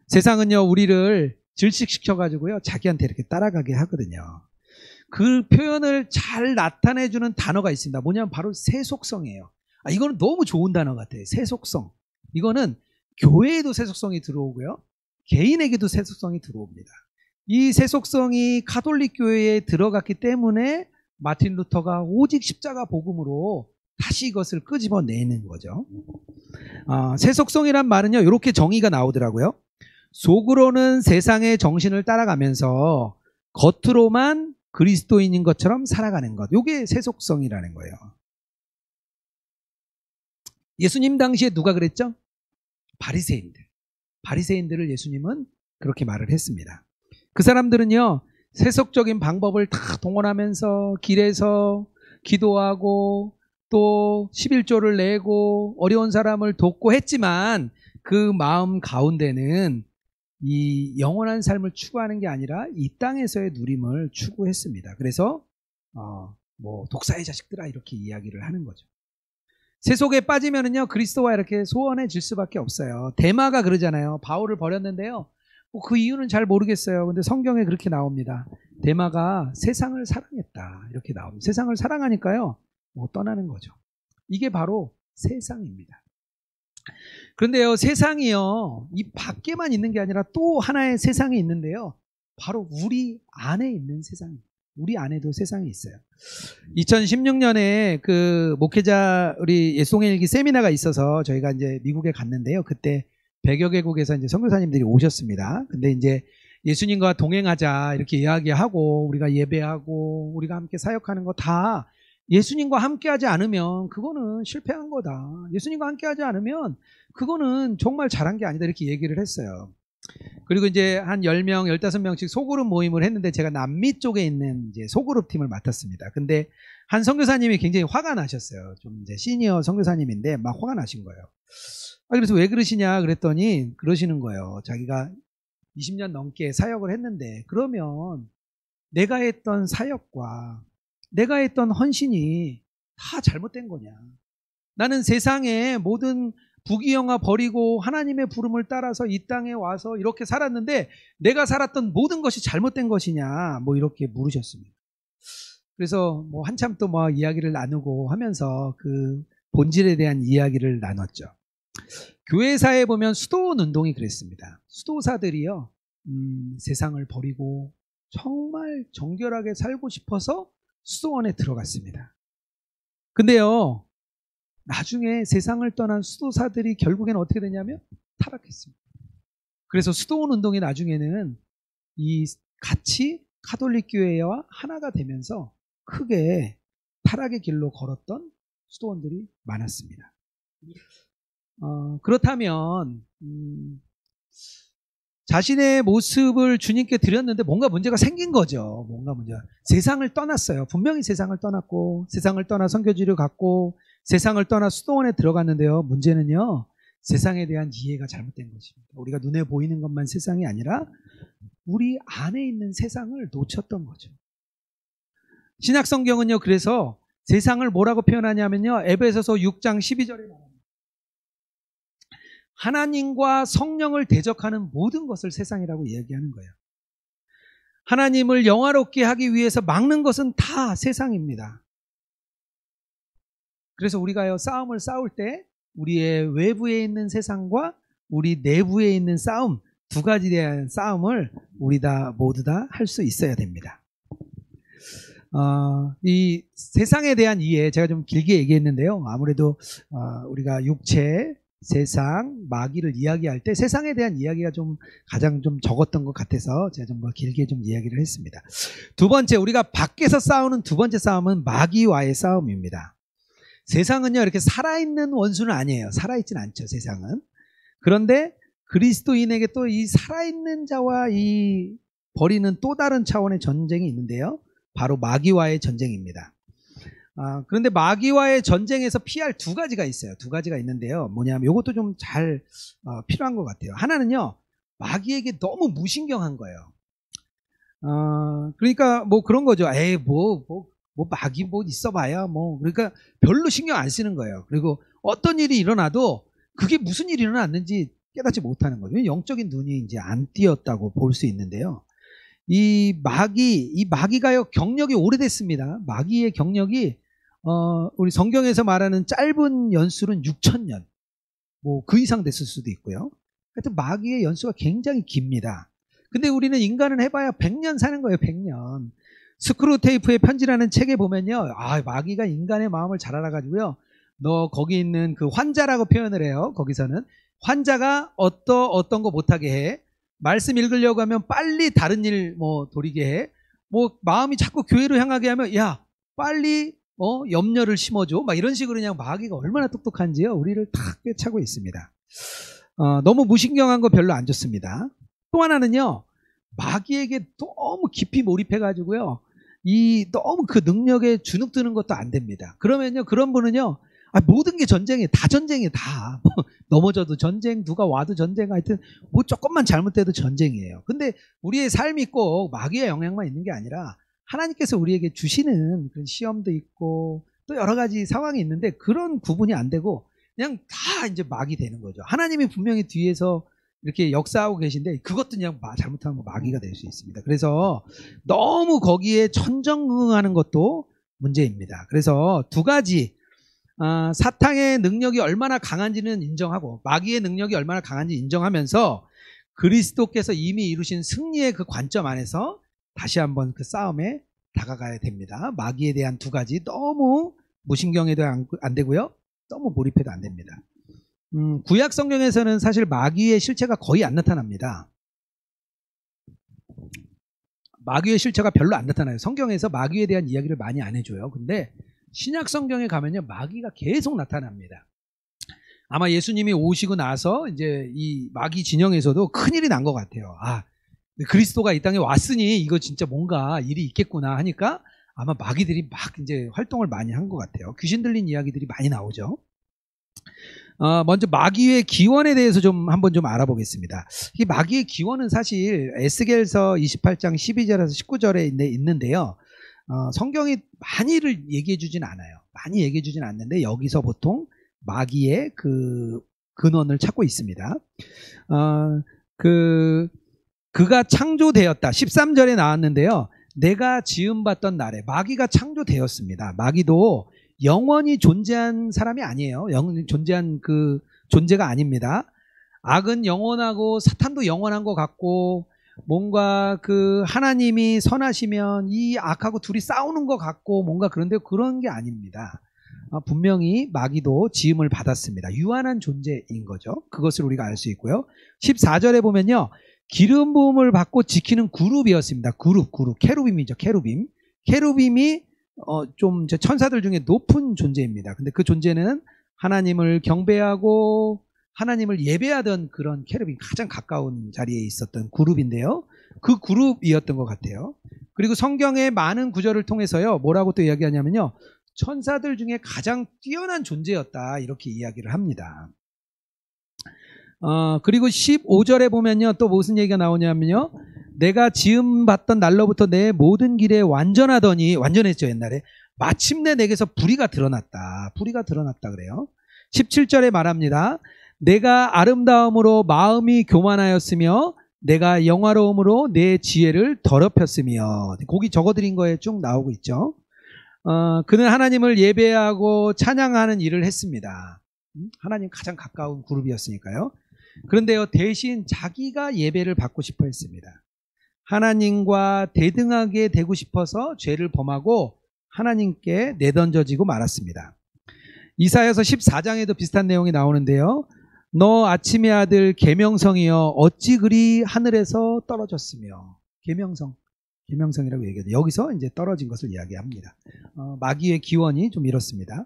Speaker 1: 세상은요, 우리를 질식시켜가지고요, 자기한테 이렇게 따라가게 하거든요. 그 표현을 잘 나타내주는 단어가 있습니다. 뭐냐면 바로 세속성이에요. 이거는 너무 좋은 단어 같아요. 세속성. 이거는 교회에도 세속성이 들어오고요, 개인에게도 세속성이 들어옵니다. 이 세속성이 가톨릭 교회에 들어갔기 때문에 마틴 루터가 오직 십자가 복음으로 다시 이것을 끄집어내는 거죠. 세속성이란 말은요, 이렇게 정의가 나오더라고요. 속으로는 세상의 정신을 따라가면서 겉으로만 그리스도인인 것처럼 살아가는 것. 이게 세속성이라는 거예요. 예수님 당시에 누가 그랬죠? 바리새인들. 바리새인들을 예수님은 그렇게 말을 했습니다. 그 사람들은요, 세속적인 방법을 다 동원하면서 길에서 기도하고 또 11조를 내고 어려운 사람을 돕고 했지만 그 마음 가운데는 이 영원한 삶을 추구하는 게 아니라 이 땅에서의 누림을 추구했습니다. 그래서 뭐 독사의 자식들아 이렇게 이야기를 하는 거죠. 세속에 빠지면은요, 그리스도와 이렇게 소원해질 수밖에 없어요. 데마가 그러잖아요. 바울을 버렸는데요, 그 이유는 잘 모르겠어요. 근데 성경에 그렇게 나옵니다. 데마가 세상을 사랑했다 이렇게 나옵니다. 세상을 사랑하니까요, 떠나는 거죠. 이게 바로 세상입니다. 그런데요, 세상이요, 이 밖에만 있는 게 아니라 또 하나의 세상이 있는데요, 바로 우리 안에 있는 세상입니다. 우리 안에도 세상이 있어요. 2016년에 그 목회자 우리 예송일기 세미나가 있어서 저희가 이제 미국에 갔는데요. 그때 100여 개국에서 이제 선교사님들이 오셨습니다. 근데 이제 예수님과 동행하자 이렇게 이야기하고 우리가 예배하고 우리가 함께 사역하는 거 다 예수님과 함께하지 않으면 그거는 실패한 거다. 예수님과 함께하지 않으면 그거는 정말 잘한 게 아니다. 이렇게 얘기를 했어요. 그리고 이제 한 10명, 15명씩 소그룹 모임을 했는데 제가 남미 쪽에 있는 이제 소그룹 팀을 맡았습니다. 근데 한 선교사님이 굉장히 화가 나셨어요. 좀 이제 시니어 선교사님인데 막 화가 나신 거예요. 그래서 왜 그러시냐 그랬더니 그러시는 거예요. 자기가 20년 넘게 사역을 했는데 그러면 내가 했던 사역과 내가 했던 헌신이 다 잘못된 거냐. 나는 세상의 모든 부귀영화 버리고 하나님의 부름을 따라서 이 땅에 와서 이렇게 살았는데 내가 살았던 모든 것이 잘못된 것이냐 뭐 이렇게 물으셨습니다. 그래서 뭐 한참 또 뭐 이야기를 나누고 하면서 그 본질에 대한 이야기를 나눴죠. 교회사에 보면 수도원 운동이 그랬습니다. 수도사들이요, 세상을 버리고 정말 정결하게 살고 싶어서 수도원에 들어갔습니다. 근데요, 나중에 세상을 떠난 수도사들이 결국에는 어떻게 되냐면 타락했습니다. 그래서 수도원 운동이 나중에는 이 같이 가톨릭 교회와 하나가 되면서 크게 타락의 길로 걸었던 수도원들이 많았습니다. 그렇다면 자신의 모습을 주님께 드렸는데 뭔가 문제가 생긴 거죠. 뭔가 문제가. 세상을 떠났어요. 분명히 세상을 떠났고 세상을 떠나 선교지를 갔고 세상을 떠나 수도원에 들어갔는데요. 문제는요, 세상에 대한 이해가 잘못된 것입니다. 우리가 눈에 보이는 것만 세상이 아니라 우리 안에 있는 세상을 놓쳤던 거죠. 신약성경은요, 그래서 세상을 뭐라고 표현하냐면요, 에베소서 6장 12절에 말합니다. 하나님과 성령을 대적하는 모든 것을 세상이라고 이야기하는 거예요. 하나님을 영화롭게 하기 위해서 막는 것은 다 세상입니다. 그래서 우리가요, 싸움을 싸울 때 우리의 외부에 있는 세상과 우리 내부에 있는 싸움, 두 가지에 대한 싸움을 모두 다 할 수 있어야 됩니다. 이 세상에 대한 이해, 제가 좀 길게 얘기했는데요. 아무래도 우리가 육체, 세상, 마귀를 이야기할 때 세상에 대한 이야기가 가장 적었던 것 같아서 제가 좀 길게 이야기를 했습니다. 두 번째, 우리가 밖에서 싸우는 두 번째 싸움은 마귀와의 싸움입니다. 세상은요, 이렇게 살아있는 원수는 아니에요. 살아있진 않죠, 세상은. 그런데 그리스도인에게 또 이 살아있는 자와 이 벌이는 또 다른 차원의 전쟁이 있는데요. 바로 마귀와의 전쟁입니다. 그런데 마귀와의 전쟁에서 피할 두 가지가 있어요. 두 가지가 있는데요. 뭐냐면 이것도 좀 잘 필요한 것 같아요. 하나는요, 마귀에게 너무 무신경한 거예요. 그러니까 뭐 그런 거죠. 에이, 마귀 있어봐야 그러니까 별로 신경 안 쓰는 거예요. 그리고 어떤 일이 일어나도 그게 무슨 일이 일어났는지 깨닫지 못하는 거죠. 영적인 눈이 이제 안 띄었다고 볼 수 있는데요. 이 마귀가요, 경력이 오래됐습니다. 마귀의 경력이 우리 성경에서 말하는 짧은 연수는 6,000년, 그 이상 됐을 수도 있고요. 하여튼 마귀의 연수가 굉장히 깁니다. 근데 우리는 인간은 해봐야 100년 사는 거예요. 100년. 스크루테이프의 편지라는 책에 보면요, 마귀가 인간의 마음을 잘 알아가지고요, 너 거기 있는 그 환자라고 표현을 해요. 거기서는 환자가 어떤 거 못하게 해. 말씀 읽으려고 하면 빨리 다른 일 돌리게 해. 마음이 자꾸 교회로 향하게 하면 야, 빨리 염려를 심어줘. 막 이런 식으로 그냥 마귀가 얼마나 똑똑한지요, 우리를 탁 꿰차고 있습니다. 너무 무신경한 거 별로 안 좋습니다. 또 하나는요, 마귀에게 너무 깊이 몰입해가지고요, 너무 그 능력에 주눅드는 것도 안 됩니다. 그러면요, 그런 분은요, 모든 게 전쟁이에요. 다 전쟁이에요. 다. 넘어져도 전쟁, 누가 와도 전쟁, 하여튼 조금만 잘못돼도 전쟁이에요. 근데 우리의 삶이 꼭 마귀의 영향만 있는 게 아니라 하나님께서 우리에게 주시는 그런 시험도 있고 또 여러 가지 상황이 있는데 그런 구분이 안 되고 그냥 다 이제 마귀 되는 거죠. 하나님이 분명히 뒤에서 이렇게 역사하고 계신데 그것도 그냥 잘못하면 마귀가 될 수 있습니다. 그래서 너무 거기에 천정응하는 것도 문제입니다. 그래서 두 가지, 사탄의 능력이 얼마나 강한지는 인정하고 마귀의 능력이 얼마나 강한지 인정하면서 그리스도께서 이미 이루신 승리의 그 관점 안에서 다시 한번 그 싸움에 다가가야 됩니다. 마귀에 대한 두 가지, 너무 무신경해도 안 되고요, 너무 몰입해도 안 됩니다. 구약 성경에서는 사실 마귀의 실체가 거의 안 나타납니다. 마귀의 실체가 별로 안 나타나요. 성경에서 마귀에 대한 이야기를 많이 안 해줘요. 근데 신약 성경에 가면요, 마귀가 계속 나타납니다. 아마 예수님이 오시고 나서 이제 이 마귀 진영에서도 큰일이 난 것 같아요. 그리스도가 이 땅에 왔으니 이거 진짜 뭔가 일이 있겠구나 하니까 아마 마귀들이 막 이제 활동을 많이 한 것 같아요. 귀신 들린 이야기들이 많이 나오죠. 먼저 마귀의 기원에 대해서 한번 알아보겠습니다. 이 마귀의 기원은 사실 에스겔서 28장 12절에서 19절에 있는데요. 성경이 많이를 얘기해 주진 않아요. 많이 얘기해 주진 않는데 여기서 보통 마귀의 그 근원을 찾고 있습니다. 그가 창조되었다. 13절에 나왔는데요. 내가 지음받던 날에 마귀가 창조되었습니다. 마귀도 영원히 존재한 사람이 아니에요. 영원히 존재한 그 존재가 아닙니다. 악은 영원하고 사탄도 영원한 것 같고 뭔가 그 하나님이 선하시면 이 악하고 둘이 싸우는 것 같고 뭔가 그런데 그런 게 아닙니다. 분명히 마귀도 지음을 받았습니다. 유한한 존재인 거죠. 그것을 우리가 알 수 있고요. 14절에 보면요, 기름 부음을 받고 지키는 그룹이었습니다. 그룹 케루빔이죠. 케루빔이 좀 천사들 중에 높은 존재입니다. 근데 그 존재는 하나님을 경배하고 하나님을 예배하던 그런 케루빔, 가장 가까운 자리에 있었던 그룹인데요. 그 그룹이었던 것 같아요. 그리고 성경의 많은 구절을 통해서요, 뭐라고 또 이야기하냐면요, 천사들 중에 가장 뛰어난 존재였다, 이렇게 이야기를 합니다. 그리고 15절에 보면요, 또 무슨 얘기가 나오냐면요, 내가 지음받던 날로부터 내 모든 길에 완전했죠, 옛날에. 마침내 내게서 불의가 드러났다 그래요. 17절에 말합니다. 내가 아름다움으로 마음이 교만하였으며 내가 영화로움으로 내 지혜를 더럽혔으며. 거기 적어드린 거에 쭉 나오고 있죠. 그는 하나님을 예배하고 찬양하는 일을 했습니다. 하나님 가장 가까운 그룹이었으니까요. 그런데요, 대신 자기가 예배를 받고 싶어 했습니다. 하나님과 대등하게 되고 싶어서 죄를 범하고 하나님께 내던져지고 말았습니다. 이사야서 14장에도 비슷한 내용이 나오는데요. 너 아침의 아들 계명성이여 어찌 그리 하늘에서 떨어졌으며. 계명성이라고 얘기해요. 여기서 이제 떨어진 것을 이야기합니다. 마귀의 기원이 좀 이렇습니다.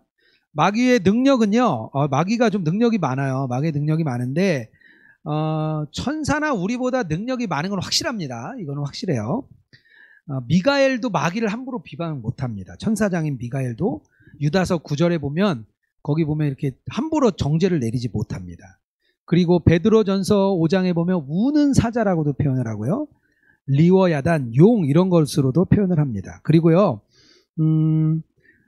Speaker 1: 마귀의 능력은요, 마귀가 좀 능력이 많아요. 마귀의 능력이 많은데 천사나 우리보다 능력이 많은 건 확실합니다. 이거는 확실해요. 미가엘도 마귀를 함부로 비방 못합니다. 천사장인 미가엘도 유다서 9절에 보면 거기 보면 이렇게 함부로 정죄를 내리지 못합니다. 그리고 베드로전서 5장에 보면 우는 사자라고도 표현을 하고요. 리워야단, 용 이런 것으로도 표현을 합니다. 그리고요,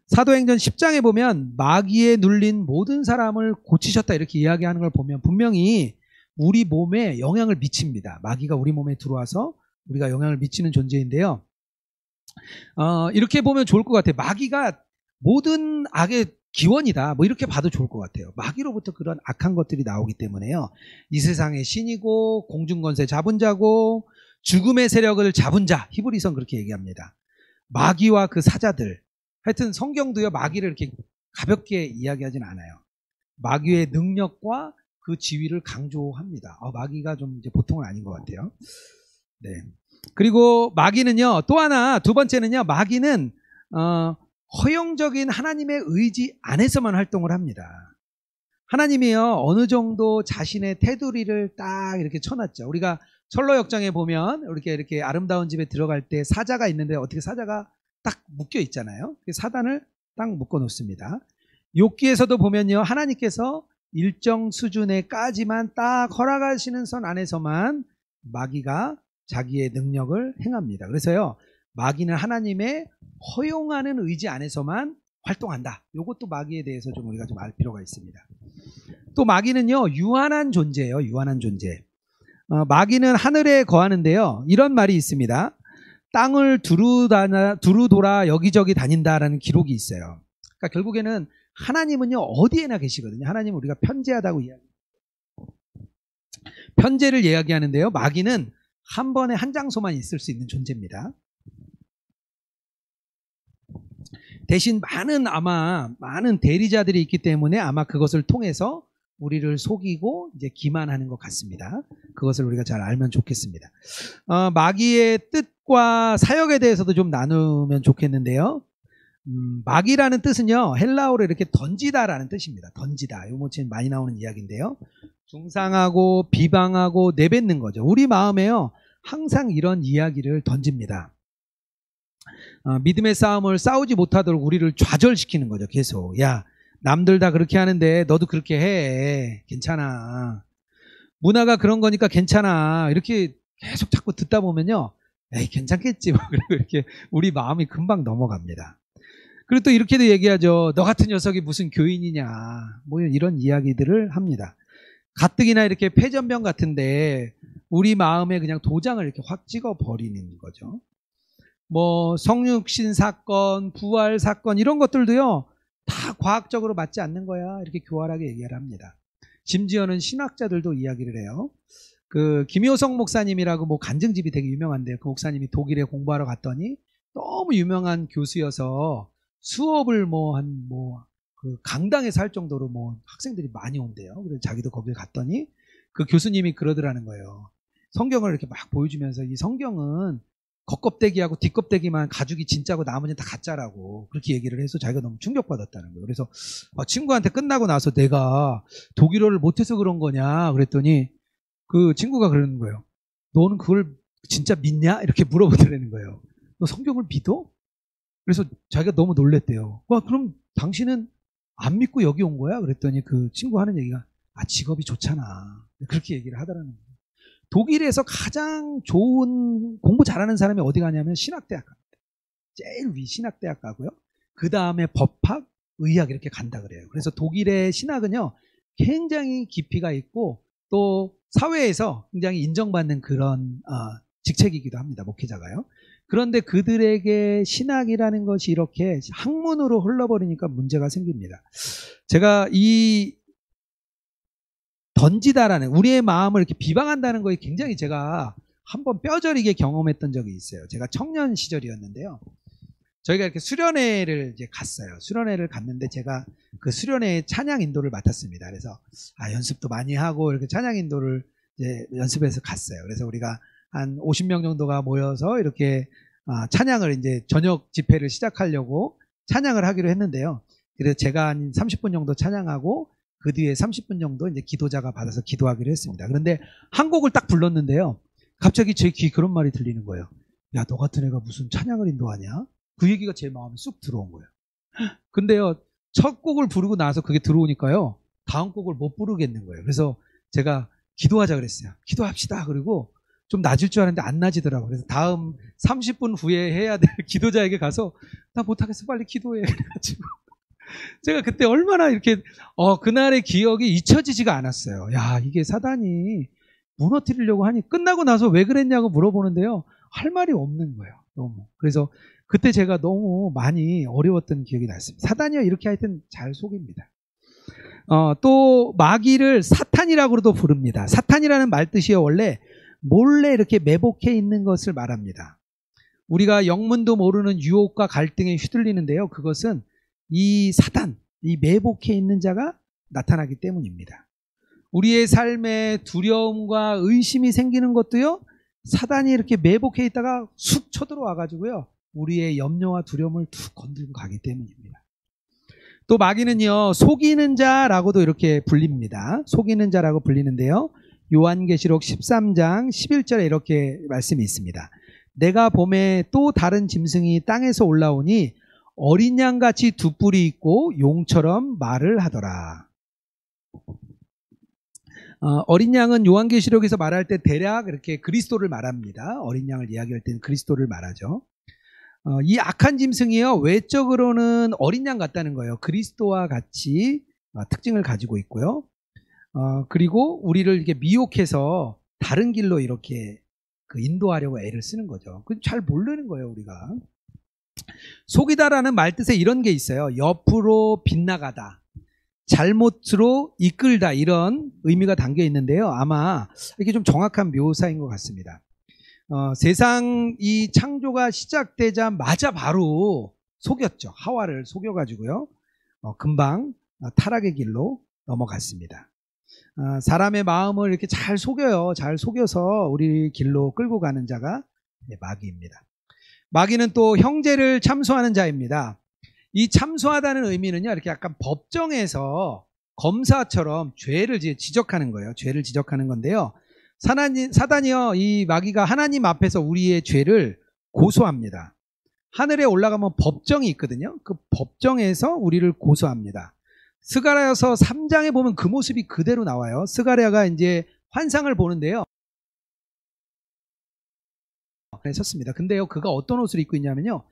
Speaker 1: 사도행전 10장에 보면 마귀에 눌린 모든 사람을 고치셨다 이렇게 이야기하는 걸 보면 분명히 우리 몸에 영향을 미칩니다. 마귀가 우리 몸에 들어와서 우리가 영향을 미치는 존재인데요. 이렇게 보면 좋을 것 같아요. 마귀가 모든 악의 기원이다. 뭐 이렇게 봐도 좋을 것 같아요. 마귀로부터 그런 악한 것들이 나오기 때문에요. 이 세상의 신이고 공중권세 잡은 자고 죽음의 세력을 잡은 자. 히브리서는 그렇게 얘기합니다. 마귀와 그 사자들. 하여튼 성경도요, 마귀를 이렇게 가볍게 이야기하진 않아요. 마귀의 능력과 그 지위를 강조합니다. 마귀가 좀 이제 보통은 아닌 것 같아요. 네. 그리고 마귀는요, 또 하나, 두 번째는요, 마귀는, 허용적인 하나님의 의지 안에서만 활동을 합니다. 하나님이요, 어느 정도 자신의 테두리를 딱 이렇게 쳐놨죠. 우리가 철로역정에 보면 이렇게 아름다운 집에 들어갈 때 사자가 있는데 어떻게 사자가 딱 묶여 있잖아요. 사단을 딱 묶어 놓습니다. 욥기에서도 보면요, 하나님께서 일정 수준에까지만 딱 허락하시는 선 안에서만 마귀가 자기의 능력을 행합니다. 그래서요, 마귀는 하나님의 허용하는 의지 안에서만 활동한다. 이것도 마귀에 대해서 좀 우리가 좀 알 필요가 있습니다. 또 마귀는요, 유한한 존재예요. 유한한 존재. 마귀는 하늘에 거하는데요, 이런 말이 있습니다. 땅을 두루 돌아 여기저기 다닌다라는 기록이 있어요. 그러니까 결국에는 하나님은요, 어디에나 계시거든요. 하나님은 우리가 편재하다고 편재를 이야기하는데요, 마귀는 한 번에 한 장소만 있을 수 있는 존재입니다. 대신 많은 대리자들이 있기 때문에 아마 그것을 통해서 우리를 속이고 이제 기만하는 것 같습니다. 그것을 우리가 잘 알면 좋겠습니다. 마귀의 뜻과 사역에 대해서도 좀 나누면 좋겠는데요. 마귀라는 뜻은요, 헬라어로 이렇게 던지다라는 뜻입니다. 던지다. 이거 뭐 지금 많이 나오는 이야기인데요. 중상하고 비방하고 내뱉는 거죠. 우리 마음에요, 항상 이런 이야기를 던집니다. 믿음의 싸움을 싸우지 못하도록 우리를 좌절시키는 거죠. 계속. 야, 남들 다 그렇게 하는데 너도 그렇게 해. 괜찮아. 문화가 그런 거니까 괜찮아. 이렇게 계속 자꾸 듣다 보면요, 에이, 괜찮겠지. 그리고 이렇게 우리 마음이 금방 넘어갑니다. 그리고 또 이렇게도 얘기하죠. 너 같은 녀석이 무슨 교인이냐. 뭐 이런 이야기들을 합니다. 가뜩이나 이렇게 폐전병 같은데 우리 마음에 그냥 도장을 이렇게 확 찍어 버리는 거죠. 뭐 성육신 사건, 부활 사건 이런 것들도요, 다 과학적으로 맞지 않는 거야. 이렇게 교활하게 얘기를 합니다. 심지어는 신학자들도 이야기를 해요. 그 김효성 목사님이라고 뭐 간증집이 되게 유명한데요. 그 목사님이 독일에 공부하러 갔더니 너무 유명한 교수여서 수업을 그 강당에서 할 정도로 뭐 학생들이 많이 온대요. 그래서 자기도 거길 갔더니 그 교수님이 그러더라는 거예요. 성경을 이렇게 막 보여주면서 이 성경은 겉껍데기하고 뒷껍데기만 가죽이 진짜고 나머지는 다 가짜라고 그렇게 얘기를 해서 자기가 너무 충격받았다는 거예요. 그래서 친구한테 끝나고 나서 내가 독일어를 못해서 그런 거냐 그랬더니 그 친구가 그러는 거예요. 너는 그걸 진짜 믿냐? 이렇게 물어보더라는 거예요. 너 성경을 믿어? 그래서 자기가 너무 놀랬대요. 그럼 당신은 안 믿고 여기 온 거야? 그랬더니 그 친구 하는 얘기가 직업이 좋잖아. 그렇게 얘기를 하더라는 거예요. 독일에서 가장 좋은 공부 잘하는 사람이 어디 가냐면 신학대학 갑니다. 제일 위 신학대학 가고요. 그 다음에 법학, 의학 이렇게 간다 그래요. 그래서 독일의 신학은요, 굉장히 깊이가 있고 또 사회에서 굉장히 인정받는 그런 직책이기도 합니다. 목회자가요. 그런데 그들에게 신학이라는 것이 이렇게 학문으로 흘러버리니까 문제가 생깁니다. 제가 이 던지다라는 우리의 마음을 이렇게 비방한다는 거에 굉장히 제가 한번 뼈저리게 경험했던 적이 있어요. 제가 청년 시절이었는데요. 저희가 이렇게 수련회를 이제 갔어요. 수련회를 갔는데 제가 그 수련회 찬양 인도를 맡았습니다. 그래서 연습도 많이 하고 이렇게 찬양 인도를 이제 연습해서 갔어요. 그래서 우리가 한 50명 정도가 모여서 이렇게 찬양을 이제 저녁 집회를 시작하려고 찬양을 하기로 했는데요. 그래서 제가 한 30분 정도 찬양하고 그 뒤에 30분 정도 이제 기도자가 받아서 기도하기로 했습니다. 그런데 한 곡을 딱 불렀는데요. 갑자기 제 귀에 그런 말이 들리는 거예요. 야, 너 같은 애가 무슨 찬양을 인도하냐? 그 얘기가 제 마음에 쑥 들어온 거예요. 근데요, 첫 곡을 부르고 나서 그게 들어오니까요, 다음 곡을 못 부르겠는 거예요. 그래서 제가 기도하자 그랬어요. 기도합시다. 그리고 좀 낮을 줄 알았는데 안 낮이더라고요. 그래서 다음 30분 후에 해야 될 기도자에게 가서 나 못하겠어. 빨리 기도해. 그래가지고 제가 그때 얼마나 이렇게 그날의 기억이 잊혀지지가 않았어요. 야, 이게 사단이 무너뜨리려고 하니 끝나고 나서 왜 그랬냐고 물어보는데요. 할 말이 없는 거예요. 너무. 그래서 그때 제가 너무 많이 어려웠던 기억이 났습니다. 사단이요 이렇게 하여튼 잘 속입니다. 또 마귀를 사탄이라고도 부릅니다. 사탄이라는 말 뜻이요 원래 몰래 이렇게 매복해 있는 것을 말합니다. 우리가 영문도 모르는 유혹과 갈등에 휘둘리는데요. 그것은 이 사단, 이 매복해 있는 자가 나타나기 때문입니다. 우리의 삶에 두려움과 의심이 생기는 것도요. 사단이 이렇게 매복해 있다가 쑥 쳐들어와 가지고요. 우리의 염려와 두려움을 툭 건들고 가기 때문입니다. 또 마귀는요. 속이는 자라고도 이렇게 불립니다. 속이는 자라고 불리는데요. 요한계시록 13장 11절에 이렇게 말씀이 있습니다. 내가 봄에 또 다른 짐승이 땅에서 올라오니 어린 양같이 두 뿔이 있고 용처럼 말을 하더라. 어린 양은 요한계시록에서 말할 때 대략 이렇게 그리스도를 말합니다. 어린 양을 이야기할 때는 그리스도를 말하죠. 이 악한 짐승이요 외적으로는 어린 양 같다는 거예요. 그리스도와 같이 특징을 가지고 있고요. 그리고 우리를 이렇게 미혹해서 다른 길로 이렇게 인도하려고 애를 쓰는 거죠. 잘 모르는 거예요, 우리가. 속이다라는 말뜻에 이런 게 있어요. 옆으로 빗나가다, 잘못으로 이끌다 이런 의미가 담겨 있는데요. 아마 이게 좀 정확한 묘사인 것 같습니다. 세상 이 창조가 시작되자마자 바로 속였죠. 하와를 속여가지고요. 금방 타락의 길로 넘어갔습니다. 사람의 마음을 이렇게 잘 속여요. 잘 속여서 우리 길로 끌고 가는 자가 마귀입니다. 마귀는 또 형제를 참소하는 자입니다. 이 참소하다는 의미는요, 이렇게 약간 법정에서 검사처럼 죄를 지적하는 거예요. 죄를 지적하는 건데요. 사단이요, 이 마귀가 하나님 앞에서 우리의 죄를 고소합니다. 하늘에 올라가면 법정이 있거든요. 그 법정에서 우리를 고소합니다. 스가랴서 3장에 보면 그 모습이 그대로 나와요. 스가랴가 이제 환상을 보는데요. 섰습니다. 근데요, 그가 어떤 옷을 입고 있냐면요,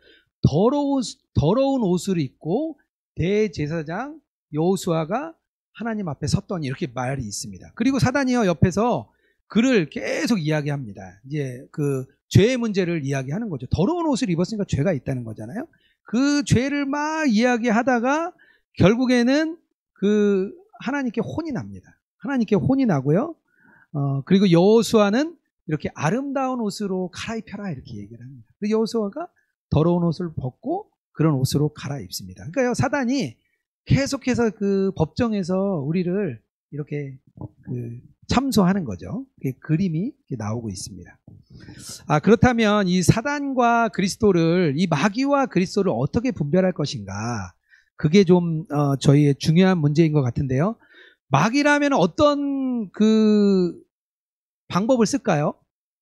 Speaker 1: 더러운 옷을 입고 대제사장 여호수아가 하나님 앞에 섰더니 이렇게 말이 있습니다. 그리고 사단이요 옆에서 그를 계속 이야기합니다. 이제 그 죄의 문제를 이야기하는 거죠. 더러운 옷을 입었으니까 죄가 있다는 거잖아요. 그 죄를 막 이야기하다가 결국에는 그 하나님께 혼이 납니다. 하나님께 혼이 나고요. 그리고 여호수아는 이렇게 아름다운 옷으로 갈아입혀라 이렇게 얘기를 합니다. 여호수아가 더러운 옷을 벗고 그런 옷으로 갈아입습니다. 그러니까요, 사단이 계속해서 그 법정에서 우리를 이렇게 참소하는 거죠. 그림이 나오고 있습니다. 그렇다면 이 사단과 그리스도를, 이 마귀와 그리스도를 어떻게 분별할 것인가? 그게 좀 저희의 중요한 문제인 것 같은데요. 마귀라면 어떤 방법을 쓸까요?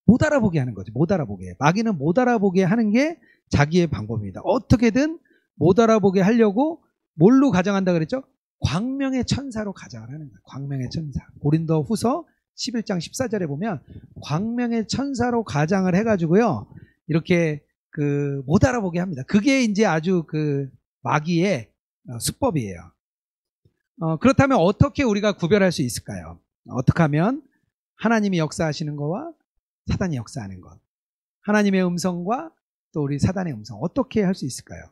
Speaker 1: 못 알아보게 하는 거죠. 못 알아보게. 마귀는 못 알아보게 하는 게 자기의 방법입니다. 어떻게든 못 알아보게 하려고 뭘로 가정한다 그랬죠? 광명의 천사로 가정을 하는 거예요. 광명의 천사. 고린도 후서 11장 14절에 보면 광명의 천사로 가정을 해가지고요. 이렇게 못 알아보게 합니다. 그게 이제 아주 마귀의 수법이에요. 그렇다면 어떻게 우리가 구별할 수 있을까요? 어떻게 하면 하나님이 역사하시는 것과 사단이 역사하는 것, 하나님의 음성과 또 우리 사단의 음성 어떻게 할 수 있을까요?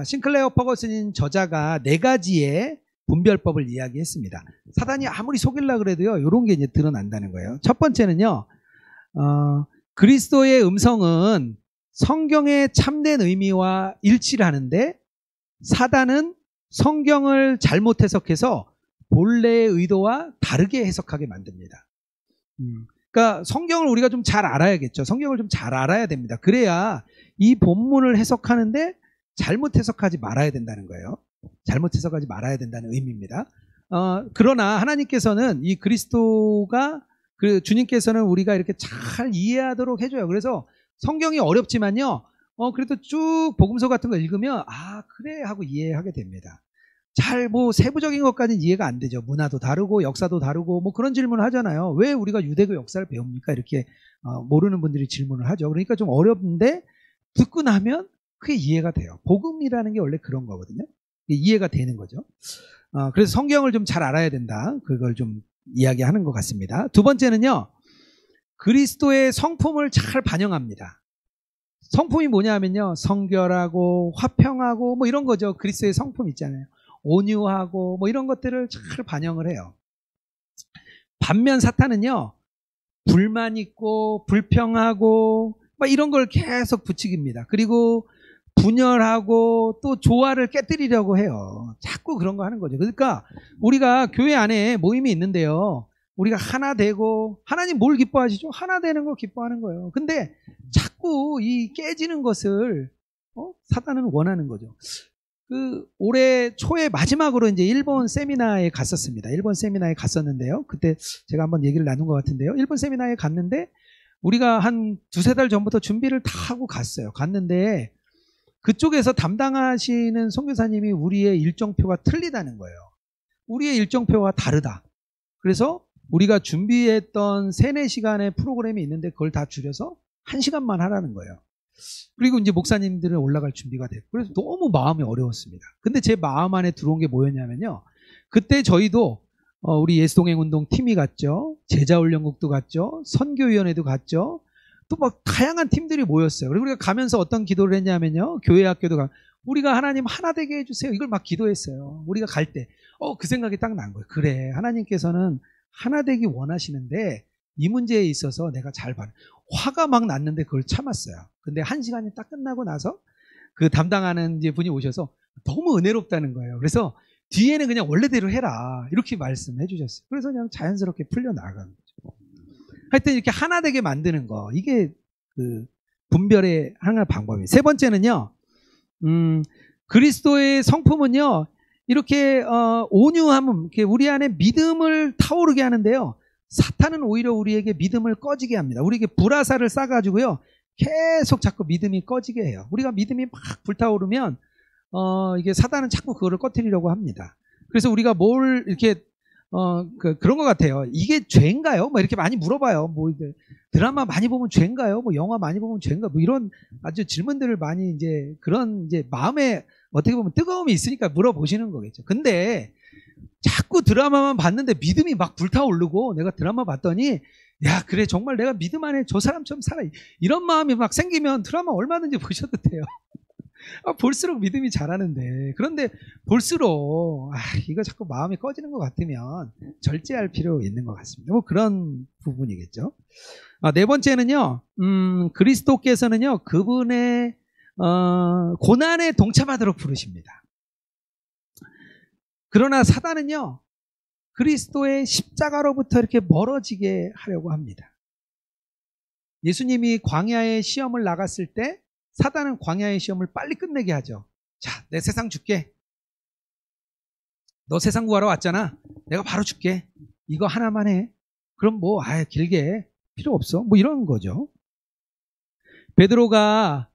Speaker 1: 싱클레어 퍼거슨 저자가 4가지의 분별법을 이야기했습니다. 사단이 아무리 속이려고 그래도요, 이런 게 이제 드러난다는 거예요. 첫 번째는요, 그리스도의 음성은 성경의 참된 의미와 일치를 하는데 사단은 성경을 잘못 해석해서 본래의 의도와 다르게 해석하게 만듭니다. 그러니까 성경을 우리가 좀 잘 알아야겠죠. 성경을 좀 잘 알아야 됩니다. 그래야 이 본문을 해석하는데 잘못 해석하지 말아야 된다는 거예요. 잘못 해석하지 말아야 된다는 의미입니다. 그러나 하나님께서는 이 그리스도가 주님께서는 우리가 이렇게 잘 이해하도록 해줘요. 그래서 성경이 어렵지만요, 그래도 쭉 복음서 같은 거 읽으면 그래 하고 이해하게 됩니다. 잘 세부적인 것까지는 이해가 안 되죠. 문화도 다르고 역사도 다르고 그런 질문을 하잖아요. 왜 우리가 유대교 역사를 배웁니까? 이렇게 모르는 분들이 질문을 하죠. 그러니까 좀 어렵는데 듣고 나면 그게 이해가 돼요. 복음이라는 게 원래 그런 거거든요. 이해가 되는 거죠. 그래서 성경을 좀 잘 알아야 된다. 그걸 좀 이야기하는 것 같습니다. 두 번째는요, 그리스도의 성품을 잘 반영합니다. 성품이 뭐냐 하면요, 성결하고 화평하고 이런 거죠. 그리스도의 성품 있잖아요. 온유하고 이런 것들을 잘 반영을 해요. 반면 사탄은요, 불만 있고 불평하고 이런 걸 계속 부추깁니다. 그리고 분열하고 또 조화를 깨뜨리려고 해요. 자꾸 그런 거 하는 거죠. 그러니까 우리가 교회 안에 모임이 있는데요, 우리가 하나 되고, 하나님 뭘 기뻐하시죠? 하나 되는 거 기뻐하는 거예요. 근데 자꾸 이 깨지는 것을 사단은 원하는 거죠. 올해 초에 마지막으로 이제 일본 세미나에 갔었습니다. 일본 세미나에 갔었는데요. 그때 제가 한번 얘기를 나눈 것 같은데요. 일본 세미나에 갔는데 우리가 한 2-3달 전부터 준비를 다 하고 갔어요. 갔는데 그쪽에서 담당하시는 선교사님이 우리의 일정표가 틀리다는 거예요. 우리의 일정표가 다르다. 그래서 우리가 준비했던 3-4시간의 프로그램이 있는데 그걸 다 줄여서 1시간만 하라는 거예요. 그리고 이제 목사님들은 올라갈 준비가 됐고, 그래서 너무 마음이 어려웠습니다. 근데 제 마음 안에 들어온 게 뭐였냐면요, 그때 저희도 우리 예수동행운동 팀이 갔죠, 제자훈련국도 갔죠, 선교위원회도 갔죠, 또 다양한 팀들이 모였어요. 그리고 우리가 가면서 어떤 기도를 했냐면요, 교회 학교도 우리가 하나님 하나 되게 해주세요, 이걸 막 기도했어요. 우리가 갈 때 그 생각이 딱 난 거예요. 그래, 하나님께서는 하나 되기 원하시는데 이 문제에 있어서 내가 잘 봐. 화가 막 났는데 그걸 참았어요. 근데 1시간이 딱 끝나고 나서 그 담당하는 이제 분이 오셔서 너무 은혜롭다는 거예요. 그래서 뒤에는 그냥 원래대로 해라, 이렇게 말씀해 주셨어요. 그래서 그냥 자연스럽게 풀려나간 거죠. 하여튼 이렇게 하나 되게 만드는 거, 이게 그 분별의 하나의 방법이에요. 세 번째는요, 그리스도의 성품은요, 이렇게 온유함은 이렇게 우리 안에 믿음을 타오르게 하는데요, 사탄은 오히려 우리에게 믿음을 꺼지게 합니다. 우리에게 불화살을 쏴가지고요, 계속 자꾸 믿음이 꺼지게 해요. 우리가 믿음이 막 불타오르면 이게 사단은 자꾸 그거를 꺼뜨리려고 합니다. 그래서 우리가 뭘 이렇게 그런 것 같아요. 이게 죄인가요? 이렇게 많이 물어봐요. 드라마 많이 보면 죄인가요? 영화 많이 보면 죄인가? 이런 아주 질문들을 많이 이제 그런 이제 마음에 어떻게 보면 뜨거움이 있으니까 물어보시는 거겠죠. 근데 자꾸 드라마만 봤는데 믿음이 막 불타오르고, 내가 드라마 봤더니 야, 그래, 정말 내가 믿음 안에 저 사람처럼 살아, 이런 마음이 막 생기면 드라마 얼마든지 보셔도 돼요. 볼수록 믿음이 자라는데, 그런데 볼수록 이거 자꾸 마음이 꺼지는 것 같으면 절제할 필요 있는 것 같습니다. 그런 부분이겠죠. 네 번째는요, 그리스도께서는요, 그분의 고난에 동참하도록 부르십니다. 그러나 사단은요, 그리스도의 십자가로부터 이렇게 멀어지게 하려고 합니다. 예수님이 광야의 시험을 나갔을 때 사단은 광야의 시험을 빨리 끝내게 하죠. 자, 내 세상 줄게. 너 세상 구하러 왔잖아. 내가 바로 줄게. 이거 하나만 해. 그럼 길게 필요 없어. 이런 거죠. 베드로가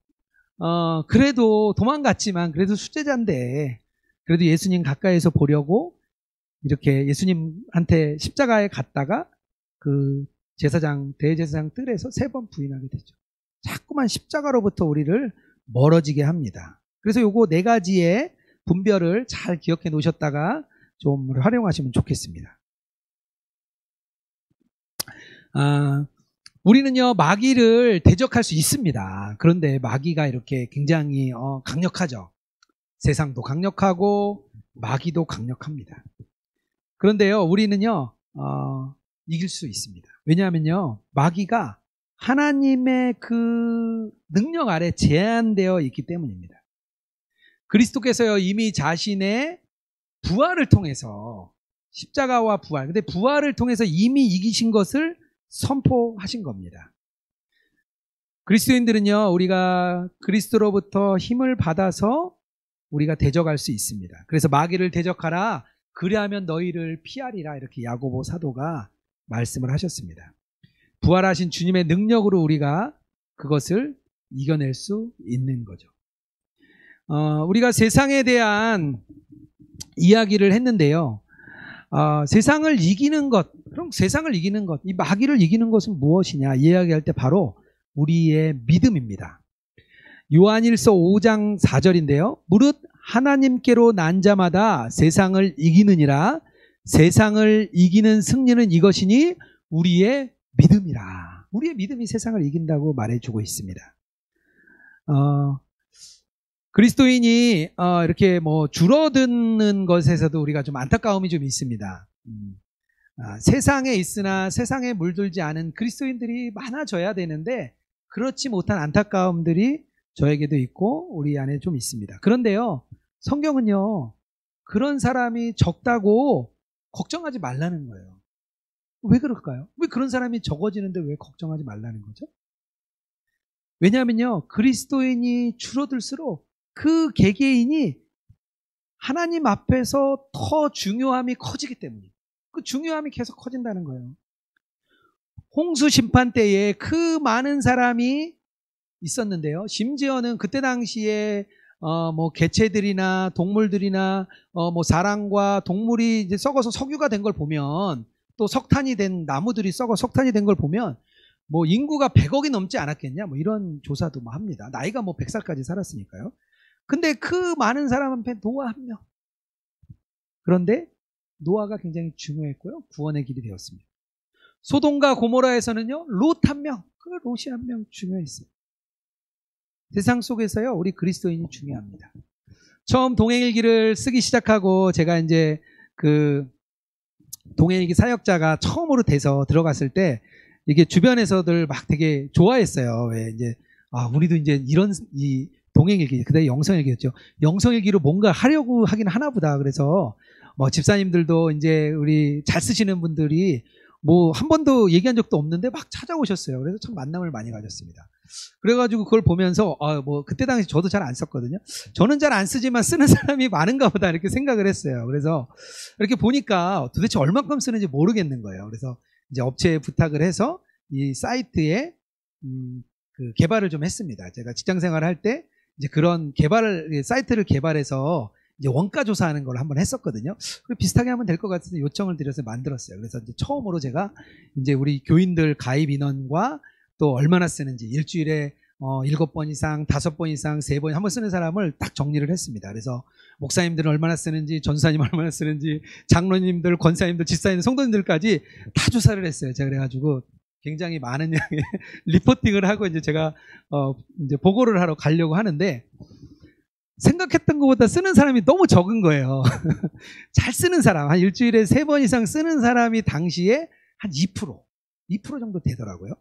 Speaker 1: 그래도 도망갔지만 그래도 수제자인데, 그래도 예수님 가까이서 보려고 이렇게 예수님한테 십자가에 갔다가 그 대제사장 뜰에서 3번 부인하게 되죠. 자꾸만 십자가로부터 우리를 멀어지게 합니다. 그래서 요거 4가지의 분별을 잘 기억해 놓으셨다가 좀 활용하시면 좋겠습니다. 우리는요, 마귀를 대적할 수 있습니다. 그런데 마귀가 이렇게 굉장히 강력하죠. 세상도 강력하고 마귀도 강력합니다. 그런데요, 우리는요, 이길 수 있습니다. 왜냐하면요, 마귀가 하나님의 그 능력 아래 제한되어 있기 때문입니다. 그리스도께서요, 이미 자신의 부활을 통해서 십자가와 부활, 근데 부활을 통해서 이미 이기신 것을 선포하신 겁니다. 그리스도인들은요, 우리가 그리스도로부터 힘을 받아서 우리가 대적할 수 있습니다. 그래서 마귀를 대적하라, 그리하면 너희를 피하리라, 이렇게 야고보 사도가 말씀을 하셨습니다. 부활하신 주님의 능력으로 우리가 그것을 이겨낼 수 있는 거죠. 우리가 세상에 대한 이야기를 했는데요. 세상을 이기는 것, 그럼 세상을 이기는 것, 이 마귀를 이기는 것은 무엇이냐 이야기할 때 바로 우리의 믿음입니다. 요한일서 5장 4절인데요. 무릇 하나님께로 난 자마다 세상을 이기느니라. 세상을 이기는 승리는 이것이니 우리의 믿음이라. 우리의 믿음이 세상을 이긴다고 말해주고 있습니다. 그리스도인이 이렇게 뭐 줄어드는 것에서도 우리가 좀 안타까움이 좀 있습니다. 세상에 있으나 세상에 물들지 않은 그리스도인들이 많아져야 되는데 그렇지 못한 안타까움들이 저에게도 있고 우리 안에 좀 있습니다. 그런데요, 성경은요, 그런 사람이 적다고 걱정하지 말라는 거예요. 왜 그럴까요? 왜 그런 사람이 적어지는데 왜 걱정하지 말라는 거죠? 왜냐하면요, 그리스도인이 줄어들수록 그 개개인이 하나님 앞에서 더 중요함이 커지기 때문이에요. 그 중요함이 계속 커진다는 거예요. 홍수 심판 때에 그 많은 사람이 있었는데요. 심지어는 그때 당시에 뭐 개체들이나 동물들이나 뭐 사람과 동물이 이제 썩어서 석유가 된 걸 보면, 또 석탄이 된 나무들이 썩어 석탄이 된 걸 보면 뭐 인구가 100억이 넘지 않았겠냐, 뭐 이런 조사도 뭐 합니다. 나이가 뭐 100살까지 살았으니까요. 근데 그 많은 사람 앞에 노아 한 명. 그런데 노아가 굉장히 중요했고요. 구원의 길이 되었습니다. 소돔과 고모라에서는요, 롯 한 명, 그 롯이 한 명 중요했어요. 세상 속에서요, 우리 그리스도인이 중요합니다. 처음 동행일기를 쓰기 시작하고 제가 이제 그 동행일기 사역자가 처음으로 돼서 들어갔을 때 이게 주변에서들 막 되게 좋아했어요. 왜 이제 우리도 이제 이런 이 동행일기, 그다음에 영성일기였죠. 영성일기로 뭔가 하려고 하긴 하나 보다. 그래서 뭐 집사님들도 이제 우리 잘 쓰시는 분들이 뭐 한 번도 얘기한 적도 없는데 막 찾아오셨어요. 그래서 참 만남을 많이 가졌습니다. 그래가지고 그걸 보면서 뭐 그때 당시 저도 잘 안 썼거든요. 저는 잘 안 쓰지만 쓰는 사람이 많은가 보다 이렇게 생각을 했어요. 그래서 이렇게 보니까 도대체 얼마큼 쓰는지 모르겠는 거예요. 그래서 이제 업체에 부탁을 해서 이 사이트에 그 개발을 좀 했습니다. 제가 직장 생활을 할 때 이제 그런 사이트를 개발해서 이제 원가 조사하는 걸 한번 했었거든요. 비슷하게 하면 될 것 같아서 요청을 드려서 만들었어요. 그래서 이제 처음으로 제가 이제 우리 교인들 가입 인원과 또 얼마나 쓰는지 일주일에 7번 이상, 5번 이상, 3번 한번 쓰는 사람을 딱 정리를 했습니다. 그래서 목사님들은 얼마나 쓰는지, 전사님 얼마나 쓰는지, 장로님들, 권사님들, 집사님, 성도님들까지 다 조사를 했어요. 제가 그래가지고 굉장히 많은 양의 리포팅을 하고 이제 제가 이제 보고를 하러 가려고 하는데 생각했던 것보다 쓰는 사람이 너무 적은 거예요. 잘 쓰는 사람, 한 일주일에 3번 이상 쓰는 사람이 당시에 한 2% 정도 되더라고요.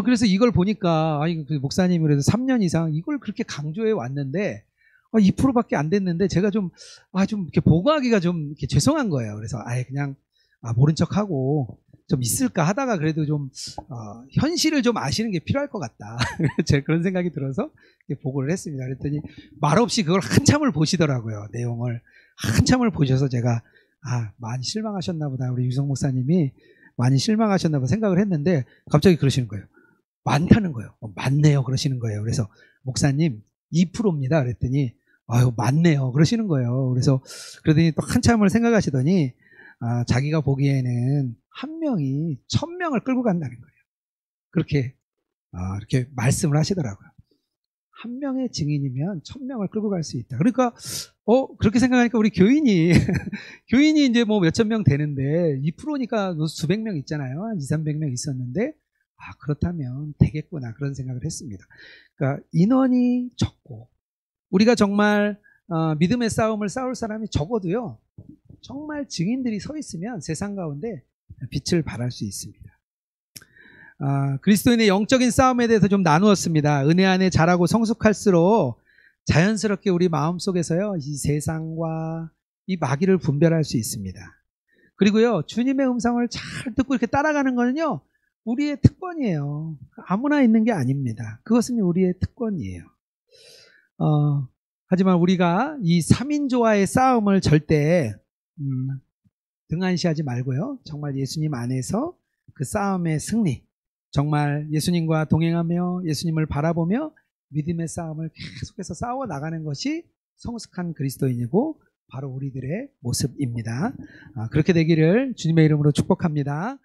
Speaker 1: 그래서 이걸 보니까 목사님이 그래도 3년 이상 이걸 그렇게 강조해 왔는데 2%밖에 안 됐는데 제가 좀 이렇게 보고하기가 좀 이렇게 죄송한 거예요. 그래서 그냥 모른 척하고 좀 있을까 하다가 그래도 좀 현실을 좀 아시는 게 필요할 것 같다. 제가 그런 생각이 들어서 보고를 했습니다. 그랬더니 말없이 그걸 한참을 보시더라고요. 내용을 한참을 보셔서 제가 많이 실망하셨나 보다. 우리 유성 목사님이 많이 실망하셨나 보다 생각을 했는데 갑자기 그러시는 거예요. 많다는 거예요. 많네요. 그러시는 거예요. 그래서 목사님 2%입니다. 그랬더니 많네요. 그러시는 거예요. 그래서 그러더니 또 한참을 생각하시더니 자기가 보기에는 한 명이 1000명을 끌고 간다는 거예요. 그렇게 이렇게 말씀을 하시더라고요. 한 명의 증인이면 1000명을 끌고 갈 수 있다. 그러니까 그렇게 생각하니까 우리 교인이 이제 뭐 몇천 명 되는데 2%니까 수백 명 있잖아요. 한 200, 300명 있었는데 그렇다면 되겠구나 그런 생각을 했습니다. 그러니까 인원이 적고 우리가 정말 믿음의 싸움을 싸울 사람이 적어도요 정말 증인들이 서 있으면 세상 가운데 빛을 발할 수 있습니다. 그리스도인의 영적인 싸움에 대해서 좀 나누었습니다. 은혜 안에 자라고 성숙할수록 자연스럽게 우리 마음속에서요 이 세상과 이 마귀를 분별할 수 있습니다. 그리고요 주님의 음성을 잘 듣고 이렇게 따라가는 거는요 우리의 특권이에요. 아무나 있는 게 아닙니다. 그것은 우리의 특권이에요. 하지만 우리가 이 3인조와의 싸움을 절대 등한시하지 말고요 정말 예수님 안에서 그 싸움의 승리, 정말 예수님과 동행하며 예수님을 바라보며 믿음의 싸움을 계속해서 싸워 나가는 것이 성숙한 그리스도인이고 바로 우리들의 모습입니다. 그렇게 되기를 주님의 이름으로 축복합니다.